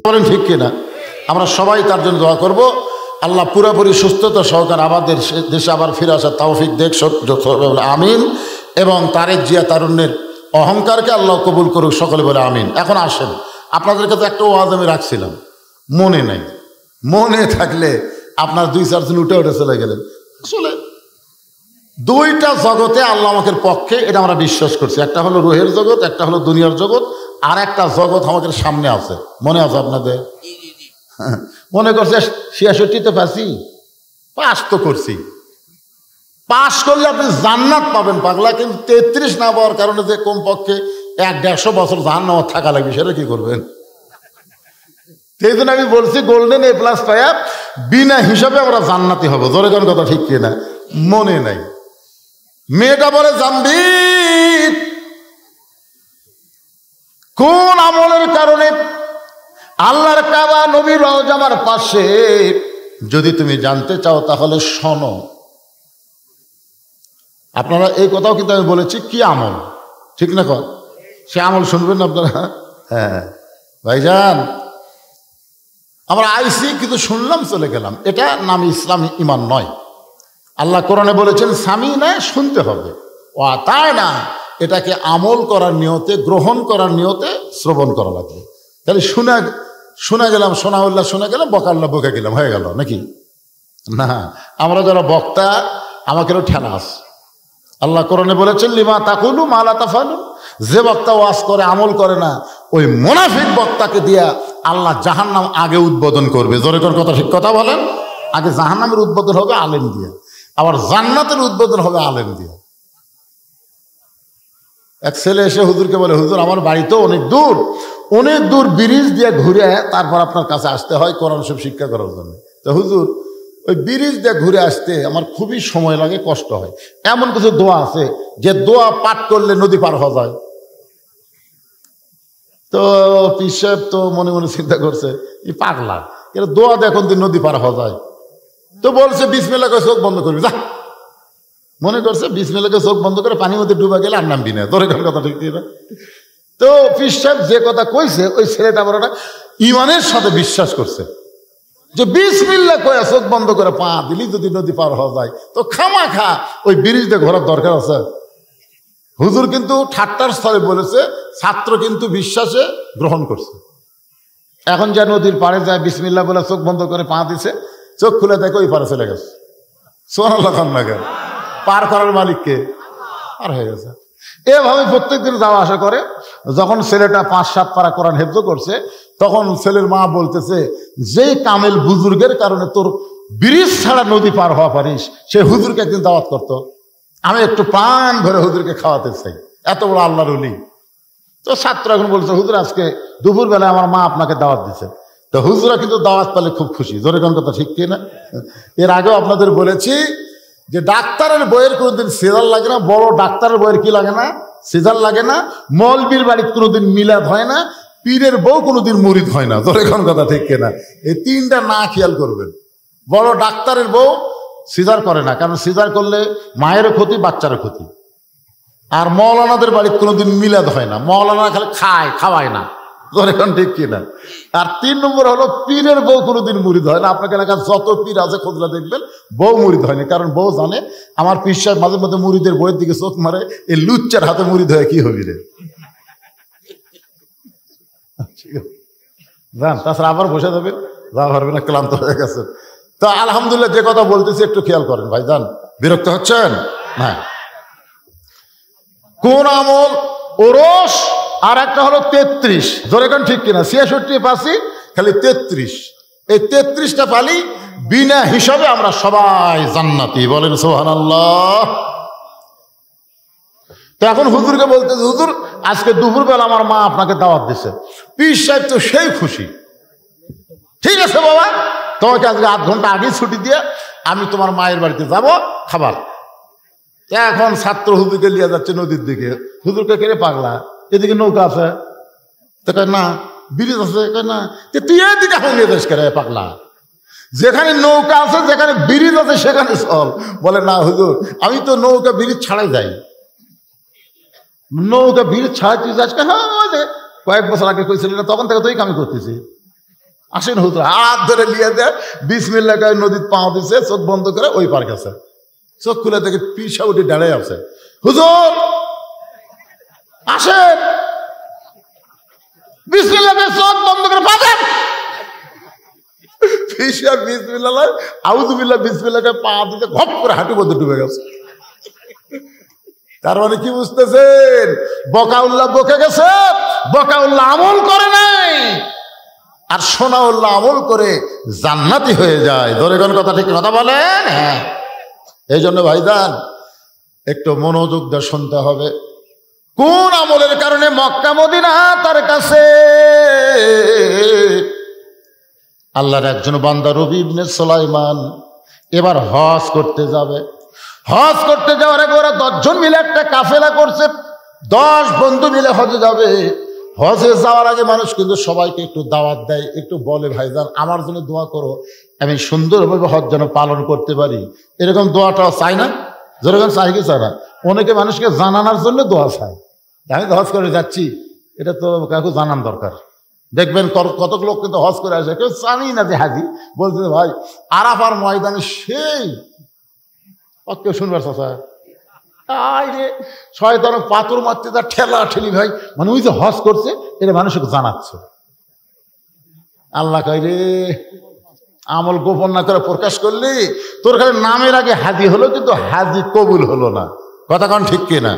বলেন ঠিক কিনা? আমরা সবাই তার জন্য দোয়া করব, আল্লাহ পুরোপুরি সুস্থতা সহকারে আমাদের দেশে আবার ফিরে আসার তৌফিক দেখ, আমিন। এবং তারেক জিয়া তারুণ্যের অহংকারকে আল্লাহ কবুল করুক, সকলে বলে আমিন। এখন আসেন, আপনাদের কাছে একটা ওয়াজ আমি রাখছিলাম, মনে নাই। মনে থাকলে আপনার 2-4 জন উঠে উঠে চলে গেলেন। আসলে 2টা জগতে আল্লাহ আমাদের পক্ষে, এটা আমরা বিশ্বাস করছি। একটা হলো রুহের জগৎ, একটা হলো দুনিয়ার জগৎ। আর একটা জগৎ আমাদের সামনে আছে, মনে আছে আপনাদের? মনে করছে 66তে পাচ্ছি, পাস তো করছি। পাস করলে আপনি জান্নাত পাবেন পাগলা, কিন্তু 33 না পাওয়ার কারণে যে কমপক্ষে 100-150 বছর জাহান্নামে থাকা লাগবে, সেটা কি করবেন? সেই জন্য আমি বলছি গোল্ডেন A+ পাইয়া বিনা হিসাবে আমরা জান্নাতি হবো। জোরে কোন কথা ঠিক কিনা? মনে নাই। মেয়েটা বলে জানবি কোন আমলের কারণে আল্লাহর কাবা নবীর রওজার পাশে, যদি তুমি জানতে চাও তাহলে শোনো। আপনারা এই কথাও কিন্তু আমি বলেছি, কি আমল, ঠিক না? কন সে আমল শুনবেন না আপনারা? হ্যাঁ ভাইজান, আমরা আইসি কিন্তু শুনলাম চলে গেলাম, এটা নাম ইসলামী ইমান নয়। আল্লাহ কোরআনে বলেছেন স্বামী নয়, শুনতে হবে। ও তাই না, এটাকে আমল করার নিয়তে, গ্রহণ করার নিয়তে শ্রবণ করা লাগবে। তাহলে শোনা গেলাম, শোনা গেলাম, বকাল্লা বকে গেলাম, হয়ে গেল নাকি? না, আমরা যারা বক্তা আমাকেও ঠেলা আছে। আল্লাহ কোরআনে বলেছেন লিমা তাকুলু মা লা তাফালু, যে বক্তা ওয়াজ করে আমল করে না, ওই মুনাফিক বক্তাকে দিয়া আল্লাহ জাহান্নাম আগে উদ্বোধন করবে। জোরে কোন কথা ঠিক কথা বলেন? আগে জাহান্নামের উদ্বোধন হবে আলেম দিয়া, আবার জান্নাতের উদ্বোধন হবে আলেম দিয়া। এক ছেলে এসে হুজুরকে বলে, হুজুর আমার বাড়ি তো অনেক দূর ব্রিজ দিয়ে ঘুরে তারপর আপনার কাছে আসতে হয় কোরআন শরীফ শিক্ষা করার জন্য। তো হুজুর ওই ব্রিজ দিয়ে ঘুরে আসতে আমার খুবই সময় লাগে, কষ্ট হয়। এমন কিছু দোয়া আছে যে দোয়া পাঠ করলে নদী পার হওয়া যায়? তো পীর সাহেব তো মনে মনে চিন্তা করছে, এই পাগলা, এর দোয়া দেখুন দিন নদী পার হওয়া যায়। তো বলছে বিসমিল্লাহ করে চোখ বন্ধ করবি, যা। মনে করছে বিসমিল্লাহ করে চোখ বন্ধ করে পানির মধ্যে ডুবা গেলে আর নামবি না। তোর এখানে কথা ঠিক না? তো পীর সাহেব যে কথা কইছে, ওই ছেলেটা বড়টা ইমানের সাথে বিশ্বাস করছে যে বিসমিল্লাহ কয়ে চোখ বন্ধ করে পা দিলি যদি নদী পার হওয়া যায়, তো খামাখা ওই ব্রিজ দিয়ে ঘোরার দরকার আছে? হুজুর কিন্তু ঠাট্টার স্থলে বলেছে, ছাত্র কিন্তু বিশ্বাসে গ্রহণ করছে। এখন যা নদীর পাড়ে যায় বিসমিল্লাহ বলে চোখ বন্ধ করে পা দিছে, চোখ খুলে দেখে ওই পারে চলে গেছে। সুবহানাল্লাহ না কেন? পার করার মালিককে পার হয়ে গেছে। এভাবে প্রত্যেকদিন যাওয়া আসা করে। যখন ছেলেটা 5-7 পারা কোরআন হেফজ করছে, তখন ছেলের মা বলতেছে, যে কামেল বুজুর্গের কারণে তোর ব্রিজ ছাড়া নদী পার হওয়া পারিস, সে হুজুরকে একদিন দাওয়াত করতো, আমি একটু প্রাণ ভরে হুজুরকে খাওয়াতে চাই, এত বড় আল্লাহর ওলি। তো ছাত্র এখন বলছে, হুজুর আজকে দুপুর বেলায় আমার মা আপনাকে দাওয়াত দিচ্ছে। তো হুজুরা কিন্তু দাওয়াত পেলে খুব খুশি। জোরে কোন কথা ঠিক কিনা? এর আগেও আপনাদের বলেছি যে ডাক্তারের বইয়ের কোনোদিন সিজার লাগে না, বড় ডাক্তারের বইয়ের কি লাগে না? সিজার লাগে না। মৌলবীর বাড়ির কোনোদিন মিলাদ হয় না, পীরের বউ কোনোদিন মুরিদ হয় না। জোরে কোন কথা ঠিক কিনা? এই তিনটা না খেয়াল করবেন। বড় ডাক্তারের বউ সিজার করে না, কারণ সিজার করলে মায়েরও ক্ষতি, বাচ্চারও ক্ষতি। আর মৌলানাদের বাড়িতে কোনোদিন মিলাদ হয় না, মৌলানা খালি খাওয়ায় না। এখন ঠিক কিনা? আর 3 নম্বর হলো পীরের বউ কোনোদিন মুরিদ হয় না। আপনাকে এলাকার যত পীর আছে খোঁজলা দেখবেন, বউ মুরিদ হয়নি, কারণ বউ জানে আমার পীর সাহেব মাঝে মধ্যে মুরিদের বইয়ের দিকে চোখ মারে, এই লুচ্চার হাতে মুরিদ হয়ে কি হবি রে? জান, তাছাড়া আবার বসে যাবেন, যা পারবে না, ক্লান্ত হয়ে গেছে। তো আলহামদুলিল্লাহ, যে কথা বলতেছি একটু খেয়াল করেন ভাই যান, বিরক্ত হচ্ছেন? হ্যাঁ, কোন আমল ওরস, আর একটা হলো 33। জোরে কোন ঠিক কিনা? 66 পাচ্ছি, খালি 33। এই 33টা পালি বিনা হিসাবে আমরা সবাই জান্নাতি। বলেন সুবহানাল্লাহ। তো এখন হুজুরকে বলতেছে, হুজুর আজকে দুপুরবেলা আমার মা আপনাকে দাওয়াত দিছে। পীর সাহেব তো সেই খুশি। ঠিক আছে বাবা, তোমাকে আজকে 8 ঘন্টা আগে ছুটি দিয়ে আমি তোমার মায়ের বাড়িতে যাব খাবার। এখন ছাত্র হুজুরকে নিয়ে যাচ্ছে নদীর দিকে। হুজুরকে কেড়ে পাগলা, এদিকে নৌকা আছে, তো কয় না, ব্রিজ আছে, কয় না, তুই এদিকে এখন নিয়ে যাস করে পাগলা, যেখানে নৌকা আছে, যেখানে ব্রিজ আছে সেখানে চল। বলে না হুজুর, আমি তো নৌকা ব্রিজ ছাড়াই যাই। নৌকা ব্রিজ ছাড়াই তুই যাস? হ্যাঁ, কয়েক বছর আগে কইছিলি না, তখন থেকে তুই কামি করতেছি। আসেন হুজুর, হাত ধরে নিয়ে দেয়, বিসমিল্লাহ কয়ে নদীর পা দিছে, চোখ বন্ধ করে ওই পার গেছে। চোখ খুলে দেখে পিসা উঠে দাঁড়ায় আছে। হুজুর আসেন, বিসমিল্লাহ চোখ বন্ধ করে পাবেন। পিসা বিসমিল্লাহ আউযুবিল্লাহ বিসমিল্লাহ পা দিতে ঘপ করে হাঁটু মধ্যে ডুবে গেছে। তার মানে কি বুঝতেছেন? বকাউল্লাহ বকে গেছে, বকাউল্লাহ আমল করে নাই, আর সোনাউল্লাহ আমল করে জান্নাতি হয়ে যায়। দরেগণ কথা ঠিক কথা বলেন? হ্যাঁ। এই জন্য ভাইজান একটু মনোযোগ দিয়ে শুনতে হবে। কোন আমলের কারণে মক্কা মদিনা তার কাছে? আল্লাহর একজন বান্দা রবি ইবনে সুলাইমান এবার হজ করতে যাবে। হজ করতে যাওয়ার আগে ওরা 10 জন মিলে একটা কাফেলা করছে, 10 বন্ধু মিলে হজে যাবে। হজে যাওয়ার আগে মানুষ কিন্তু সবাইকে একটু দাওয়াত দেয়, একটু বলে ভাইজান আমার জন্য দোয়া করো, আমি সুন্দরভাবে হজ যেন পালন করতে পারি। এরকম দোয়াটাও চাই না? যেরকম চাই কি চায় না? অনেকে মানুষকে জানানোর জন্য দোয়া চায়, আমি তো হজ করে যাচ্ছি, এটা তো কাউকে জানান দরকার। দেখবেন কতক লোক কিন্তু হজ করে আসে, কেউ জানি না যে হাজি, বলতে ভাই আরাফার ময়দানে সেই কেউ শুনবার চাচা রে শয়তান পাথর মারতে তার ঠেলা ঠেলি ভাই, মানে ওই যে হজ করছে এটা মানুষকে জানাচ্ছে। আল্লাহ কয় রে আমল গোপন না করে প্রকাশ করলি তোর খালি নামের আগে হাজি হলো, কিন্তু হাজি কবুল হলো না। কথা কোন ঠিক কিনা?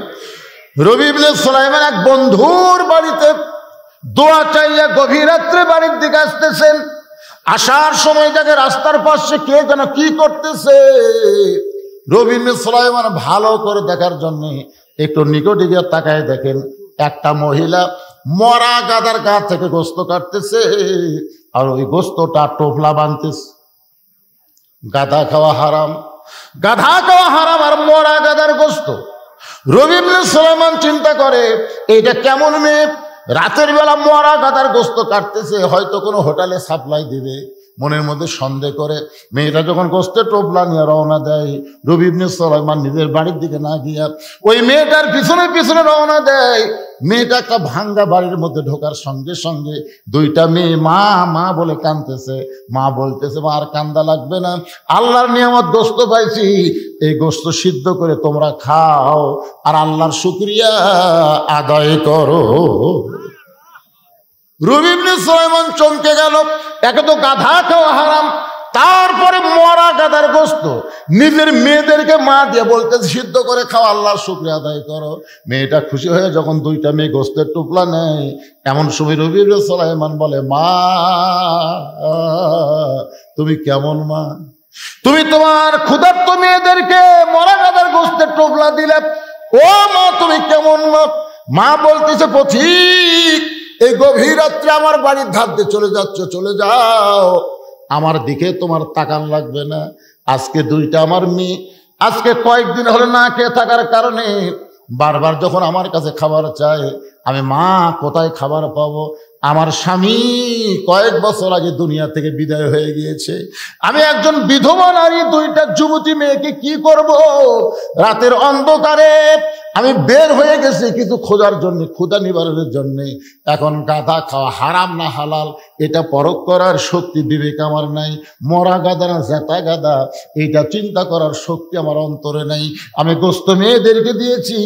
রবি ইবনে সুলাইমান এক বন্ধুর বাড়িতে দোয়া চাইয়া গভীর রাত্রে বাড়ির দিকে আসতেছেন। আসার সময় তাকে রাস্তার পাশে কে যেন কি করতেছে, রবি ইবনে সুলাইমান ভালো করে দেখার জন্য একটু নিকটে গিয়ে তাকায় দেখেন একটা মহিলা মরা গাদার গা থেকে গোস্ত কাটতেছে, আর ওই গোস্তটা টোপলা বানতেছে। গাধা খাওয়া হারাম, গাধা খাওয়া হারাম, আর মরা গাদার গোস্ত। রবি ইবনে সুলাইমান চিন্তা করে এইটা কেমন মেয়ে, রাতের বেলা মরা গাদার গোস্ত কাটতেছে, হয়তো কোনো হোটেলে সাপ্লাই দিবে। মনের মধ্যে সন্দেহ করে মেয়েটা যখন গোস্তের টোপলা নিয়ে রওনা দেয়, রবি ইবনে সুলাইমান নিজের বাড়ির দিকে না গিয়া ওই মেয়েটার পিছনে পিছনে রওনা দেয়। মেয়েটা একটা ভাঙ্গা বাড়ির মধ্যে ঢোকার সঙ্গে সঙ্গে 2টা মেয়ে মা মা বলে কাঁদতেছে। মা বলতেছে মা আর কান্দা লাগবে না, আল্লাহর নিয়ামত গোস্ত পাইছি, এই গোস্ত সিদ্ধ করে তোমরা খাও আর আল্লাহর শুকরিয়া আদায় করো। রবি ইবনে সুলাইমান চমকে গেল, একে তো গাধা খাওয়া হারাম, তারপরে মরা গাধার গোস্ত নিজের মেয়েদেরকে মা দিয়ে বলতেছে সিদ্ধ করে খাওয়া, আল্লাহর শুকরিয়া আদায় করো। মেয়েটা খুশি হয়ে যখন 2টা মেয়ে গোস্তের টুকলা নেয়, এমন সময় রবি ইবনে সুলাইমান বলে মা তুমি কেমন মা, তুমি তোমার ক্ষুধার্ত মেয়েদেরকে মরা গাধার গোস্তের টুকলা দিলে, ও মা তুমি কেমন মা? মা বলতেছে পথিক এই গভীর রাত্রে আমার বাড়ির ধার দিয়ে চলে যাচ্ছ, চলে যাও, আমার দিকে তোমার তাকান লাগবে না। আজকে 2টা আমার মেয়ে আজকে কয়েকদিন হলো না খেয়ে থাকার কারণে বারবার যখন আমার কাছে খাবার চায়, আমি মা কোথায় খাবার পাবো? আমার স্বামী কয়েক বছর আগে দুনিয়া থেকে বিদায় হয়ে গিয়েছে, আমি একজন বিধবা নারী, 2টা যুবতী মেয়েকে কি করব? রাতের অন্ধকারে আমি বের হয়ে গেছি কিছু খোঁজার জন্য, ক্ষুধা নিবারণের জন্য। এখন গাধা খাওয়া হারাম না হালাল এটা পরখ করার শক্তি বিবেক আমার নাই, মরা গাধা না জেতা গাধা এইটা চিন্তা করার শক্তি আমার অন্তরে নাই। আমি গোস্ত মেয়েদেরকে দিয়েছি,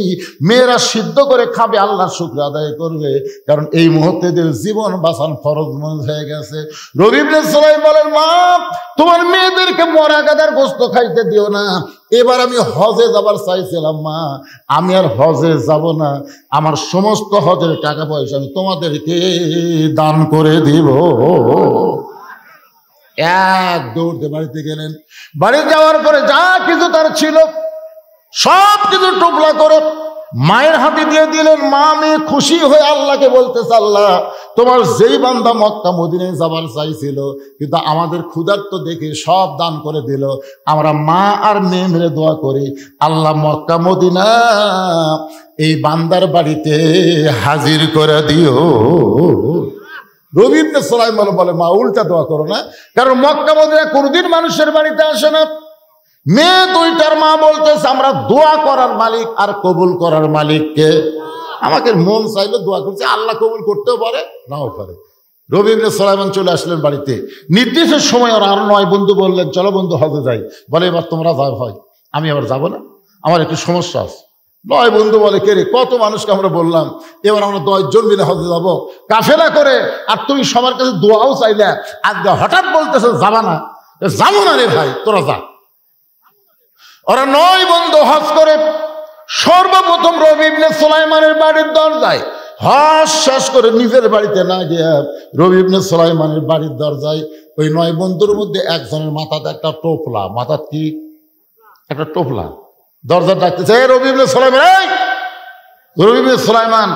মেয়েরা সিদ্ধ করে খাবে, আল্লাহর শুকর আদায় করবে, কারণ এই মুহূর্তে জীবন বাঁচান ফরজ মনে হয়ে গেছে। রবি ইবনে সুলাইমান বলেন মা তোমার মেয়েদেরকে মরা গাধার গোস্ত খাইতে দিও না, এবার আমি হজে যাবার চাইছিলাম মা, আমি আর হজে যাব না, আমার সমস্ত হজের টাকা পয়সা আমি তোমাদেরকে দান করে দিব। এক দৌড়তে বাড়িতে গেলেন, বাড়ি যাওয়ার পরে যা কিছু তার ছিল সব কিছু টুকলা করে মায়ের হাতে দিয়ে দিলেন। মা মেয়ে খুশি হয়ে আল্লাহকে বলতেছে আল্লাহ তোমার যেই বান্দা মক্কা মদিনায় যাবার চাইছিল কিন্তু আমাদের ক্ষুধার্ত দেখে সব দান করে দিল, আমরা মা আর মেয়ে মিলে দোয়া করি আল্লাহ মক্কা মদিনা এই বান্দার বাড়িতে হাজির করে দিও। রবি ইবনে সুলাইমান বলে মা উল্টা দোয়া করো না, কারণ মক্কা মদিনা কোনদিন মানুষের বাড়িতে আসে না। মেয়ে 2টার মা বলতেছে আমরা দোয়া করার মালিক আর কবুল করার মালিককে, আমাকে মন চাইলে দোয়া করছে, আল্লাহ কবুল করতেও পারে নাও পারে। রবি ইবনে সুলাইমান চলে আসলেন বাড়িতে, নির্দিষ্ট সময় আর 9 বন্ধু বললেন চলো বন্ধু হজে যাই। বলে এবার তোমরা যাও, হয় আমি আবার যাবো না, আমার একটু সমস্যা আছে। 9 বন্ধু বলে কে রে, কত মানুষকে আমরা বললাম এবার আমরা 10 জন মিলে হজে যাবো কাফেলা করে, আর তুমি সবার কাছে দোয়াও চাইলে আজকে হঠাৎ বলতেছে যাবা না। যাবো না রে ভাই, তোরা যা। ওরা 9 বন্ধু হজ করে সর্বপ্রথম রবি ইবনে সুলাইমানের বাড়ির দরজায় হাস করে নিজের বাড়িতে না গিয়া রবি ইবনে সুলাইমানের বাড়ির দরজায় ওই 9 বন্ধুর মধ্যে একজনের মাথাতে একটা টোপলা, মাথার কি একটা টোপলা, দরজা ডাকতেছে, রবি ইবনে সুলাইমান, এই রবি ইবনে সুলাইমান।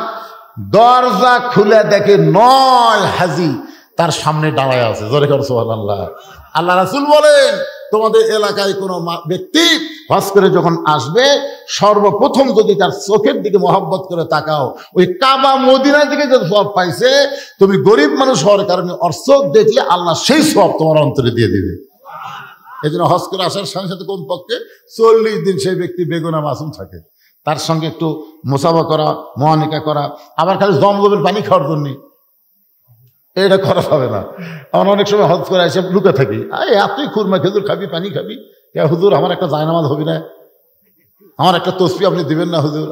দরজা খুলে দেখে 9 হাজি তার সামনে দাঁড়ায় আছে। জোরে কর সুবহানাল্লাহ। আল্লাহ রাসূল বলেন, তোমাদের এলাকায় কোনো ব্যক্তি হজ করে যখন আসবে, সর্বপ্রথম যদি তার চোখের দিকে মহব্বত করে তাকাও, ওই কাবা মদিনার দিকে যে সওয়াব পাইছে, তুমি গরিব মানুষ হওয়ার কারণে ওর চোখ দেখলে আল্লাহ সেই সওয়াব তোমার অন্তরে দিয়ে দিবে। এই জন্য হজ করে আসার সাথে সাথে কমপক্ষে 40 দিন সেই ব্যক্তি বেগুনা মাসুম থাকে। তার সঙ্গে একটু মুসাফা করা, মুআনিকা করা, আবার খালি জমজমের পানি খাওয়ার জন্য এটা করা হবে না। আমার অনেক সময় হজ করে এসে লুকে থাকি, তুই খুরমা খেজুর খাবি, পানি খাবি, হুজুর আমার একটা জায়নামাজ হবি না, আমার একটা তসবি আপনি দিবেন না হুজুর?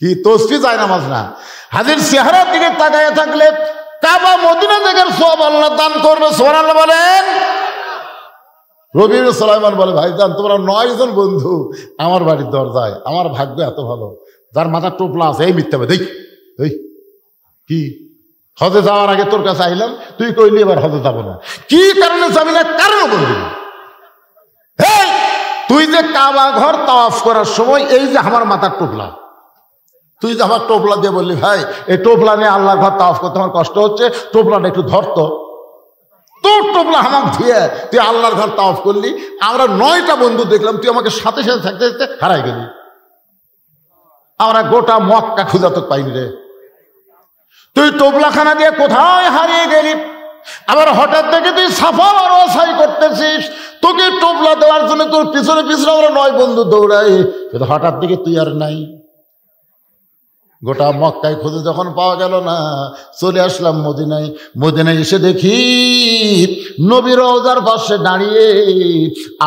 কি তসবি জায়নামাজ না, হাজির চেহারার দিকে তাকায় থাকলে কাবা মদিনা থেকে সওয়াব আল্লাহ দান করবে। সুবহানাল্লাহ বলেন। রবি ইবনে সুলাইমান বলে, ভাইজান তোমরা 9 জন বন্ধু আমার বাড়ির দরজায়, আমার ভাগ্য এত ভালো, যার মাথার টোপলা আছে, এই মিথ্যা দেখ এই কি হজে যাওয়ার আগে তোর কাছে আইলাম, তুই কইলি এবার হজে যাবো না, কি কারণে যাবি না? কারণ বলবি। তুই যে কাবা ঘর তাওয়াফ করার সময় এই যে আমার মাথার টোপলা, তুই যে আমার টোপলা দিয়ে বললি, ভাই এই টোপলা নিয়ে আল্লাহর ঘর তাওয়াফ করতে আমার কষ্ট হচ্ছে, টোপলাটা একটু ধরতো, তোর টোপলা আমাকে দিয়ে তুই আল্লাহর ঘর তাওয়াফ করলি, আমরা 9টা বন্ধু দেখলাম, তুই আমাকে সাথে সাথে থাকতে থাকতে হারাই গেলি, আমরা গোটা মক্কা খুঁজা তো পাইনি রে, তুই টোপলাখানা দিয়ে কোথায় হারিয়ে গেলি? আবার হঠাৎ থেকে তুই সাফা আর ওয়াসাই করতেছিস, তোকে টোপলা দেওয়ার জন্য তোর পিছনে পিছনে আমরা 9 বন্ধু দৌড়াই, কিন্তু হঠাৎ থেকে তুই আর নাই। গোটা মক্কায় খুঁজে যখন পাওয়া গেল না, চলে আসলাম মদিনায়। মদিনায় এসে দেখি নবী রওজার পাশে দাঁড়িয়ে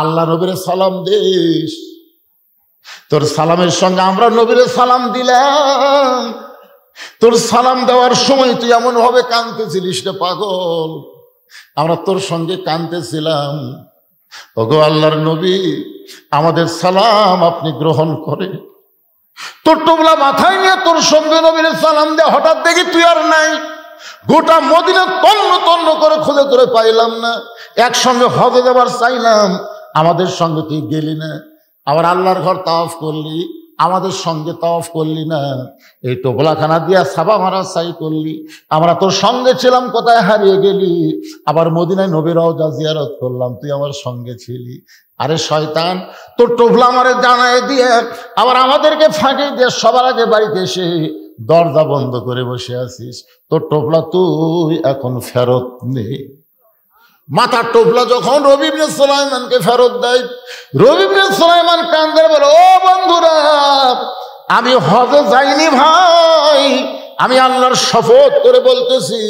আল্লাহ নবীর সালাম দিস। তোর সালামের সঙ্গে আমরা নবীর সালাম দিলাম। তোর সালাম দেওয়ার সময় তুই এমন ভাবে কাঁদতেছিলিস রে পাগল, আমরা তোর সঙ্গে কাঁদতেছিলাম। ওগো আল্লাহর নবী, আমাদের সালাম আপনি গ্রহণ করে। তোর টোপলা মাথায় নিয়ে তোর সঙ্গে নবীর সালাম দে, হঠাৎ দেখি তুই আর নাই। গোটা মদিনা তন্ন তন্ন করে খুঁজে তোরে পাইলাম না। একসঙ্গে হজে যাবার চাইলাম, আমাদের সঙ্গে তুই গেলি না। আবার আল্লাহর ঘর তাওয়াফ করলি, আমাদের সঙ্গে তাওয়াফ করলি না। এই টোপলাখানা দিয়া সাবা মারা সাই করলি, আমরা তোর সঙ্গে ছিলাম, কোথায় হারিয়ে গেলি? আবার মদিনায় নবীর রওজা জিয়ারত করলাম, তুই আমার সঙ্গে ছিলি। আরে শয়তান, তোর টোপলা আমারে জানায় দিয়ে আবার আমাদেরকে ফাঁকি দিয়ে সবার আগে বাড়িতে এসে দরজা বন্ধ করে বসে আছিস। তোর টোপলা তুই এখন ফেরত নে। মাথার টোপলা যখন রবি ইবনে সুলাইমানকে ফেরত দেয়, রবি ইবনে সুলাইমান কান্দে বলে, ও বন্ধুরা, আমি হজে যাইনি ভাই, আমি আল্লাহর শপথ করে বলতেছি,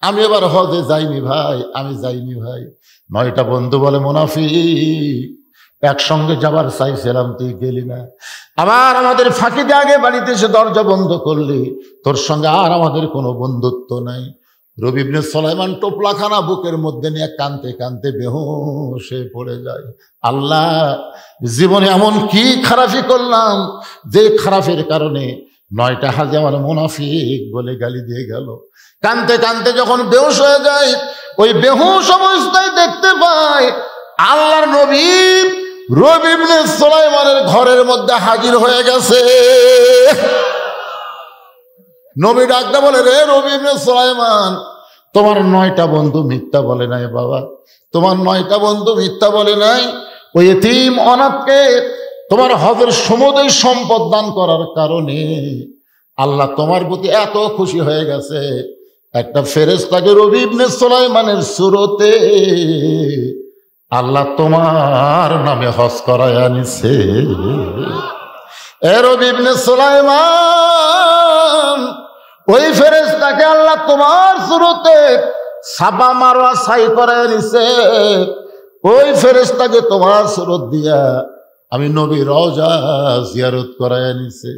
আমি এবার হজে যাইনি ভাই, আমি যাইনি ভাই। 9টা বন্ধু বলে, মুনাফিক, একসঙ্গে যাবার চাইছিলাম, তুই গেলি না। আবার আমাদের ফাঁকি দিয়ে আগে বাড়িতে এসে দরজা বন্ধ করলি, তোর সঙ্গে আর আমাদের কোনো বন্ধুত্ব নাই। রবি ইবনে সুলাইমান টোপলাখানা বুকের মধ্যে নিয়ে কাঁদতে কাঁদতে বেহুশ হয়ে পড়ে যায়। আল্লাহ, জীবনে এমন কি খারাপি করলাম যে খারাপের কারণে 9টা হাজি আমার মুনাফিক বলে গালি দিয়ে গেল। কাঁদতে কাঁদতে যখন বেহুশ হয়ে যায়, ওই বেহুশ অবস্থায় দেখতে পায় আল্লাহর নবী রবি ইবনে সুলাইমানের ঘরের মধ্যে হাজির হয়ে গেছে। নবী ডাকতে বলে, রে রবি ইবনে সুলাইমান, তোমার 9টা বন্ধু মিথ্যা বলে নাই বাবা, তোমার 9টা বন্ধু মিথ্যা বলে নাই। ওই এতিম অনাথকে তোমার হজের সমুদয় সম্পদ দান করার কারণে আল্লাহ তোমার প্রতি এত খুশি হয়ে গেছে, একটা ফেরেশতাকে রবি ইবনে সুলাইমানের সুরতে আল্লাহ তোমার নামে হজ করায় আনিছে। এ রবি ইবনে সুলাইমান, ওই ফেরেশতাকে আল্লাহ তোমার সুরতে সাবা মারওয়া সাই করায় আনিছে। ওই ফেরেশতাকে তোমার সুরত দিয়া আমি নবী রওজা জিয়ারত করায় আনিছে।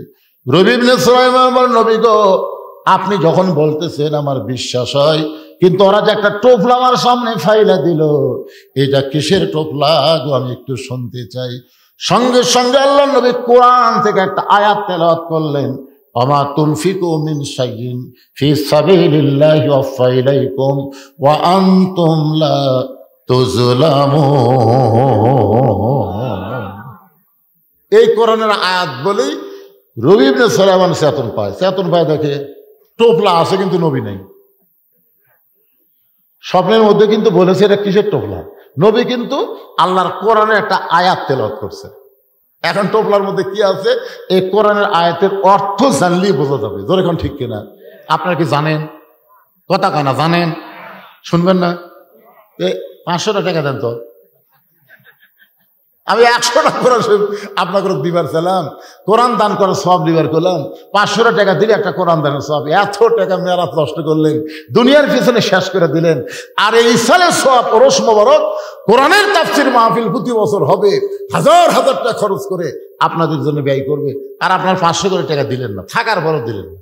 রবি ইবনে সুলাইমান বলে, নবী গো, আপনি যখন বলতেছেন আমার বিশ্বাস হয়, কিন্তু ওরা যে একটা টোপলা আমার সামনে ফাইলা দিল, এটা কিসের টোপলা গো, আমি একটু শুনতে চাই। সঙ্গে সঙ্গে আল্লাহ নবী কোরআন থেকে একটা আয়াত তেলাওয়াত করলেন, ওমা তুনফিকু মিন শাইইন ফি সাবিলিল্লাহি ওয়াফা ইলাইকুম ওয়া আনতুম লা তুযলামুন। এই কোরআনের আয়াত বলেই রবি ইবনে সুলাইমান চেতন পায় দেখে টোপলা আছে কিন্তু নবী নেই। স্বপ্নের মধ্যে কিন্তু বলেছে এটা কিসের টোপলা, নবী কিন্তু আল্লাহর কোরআনের একটা আয়াত তেলাওয়াত করছে। এখন টোপলার মধ্যে কি আছে এই কোরআনের আয়াতের অর্থ জানলেই বোঝা যাবে। ধরে এখন ঠিক কিনা? আপনারা কি জানেন? কথা কানা জানেন? শুনবেন না? 500 টাকা দেন তো, আমি 100 টাকা করে আপনাকে দিবার চাইলাম, কোরআন দান করার সব দিবার করলাম। 500 টাকা দিলে একটা কোরআন দানের সব, এত টাকা মেরাত নষ্ট করলেন, দুনিয়ার পিছনে শেষ করে দিলেন। আর এই সালের সব ওরস মোবারক কোরআনের তাফসীর মাহফিল প্রতি বছর হবে, হাজার হাজার টাকা খরচ করে আপনাদের জন্য ব্যয় করবে, আর আপনার 500 করে টাকা দিলেন না, থাকার পরও দিলেন না।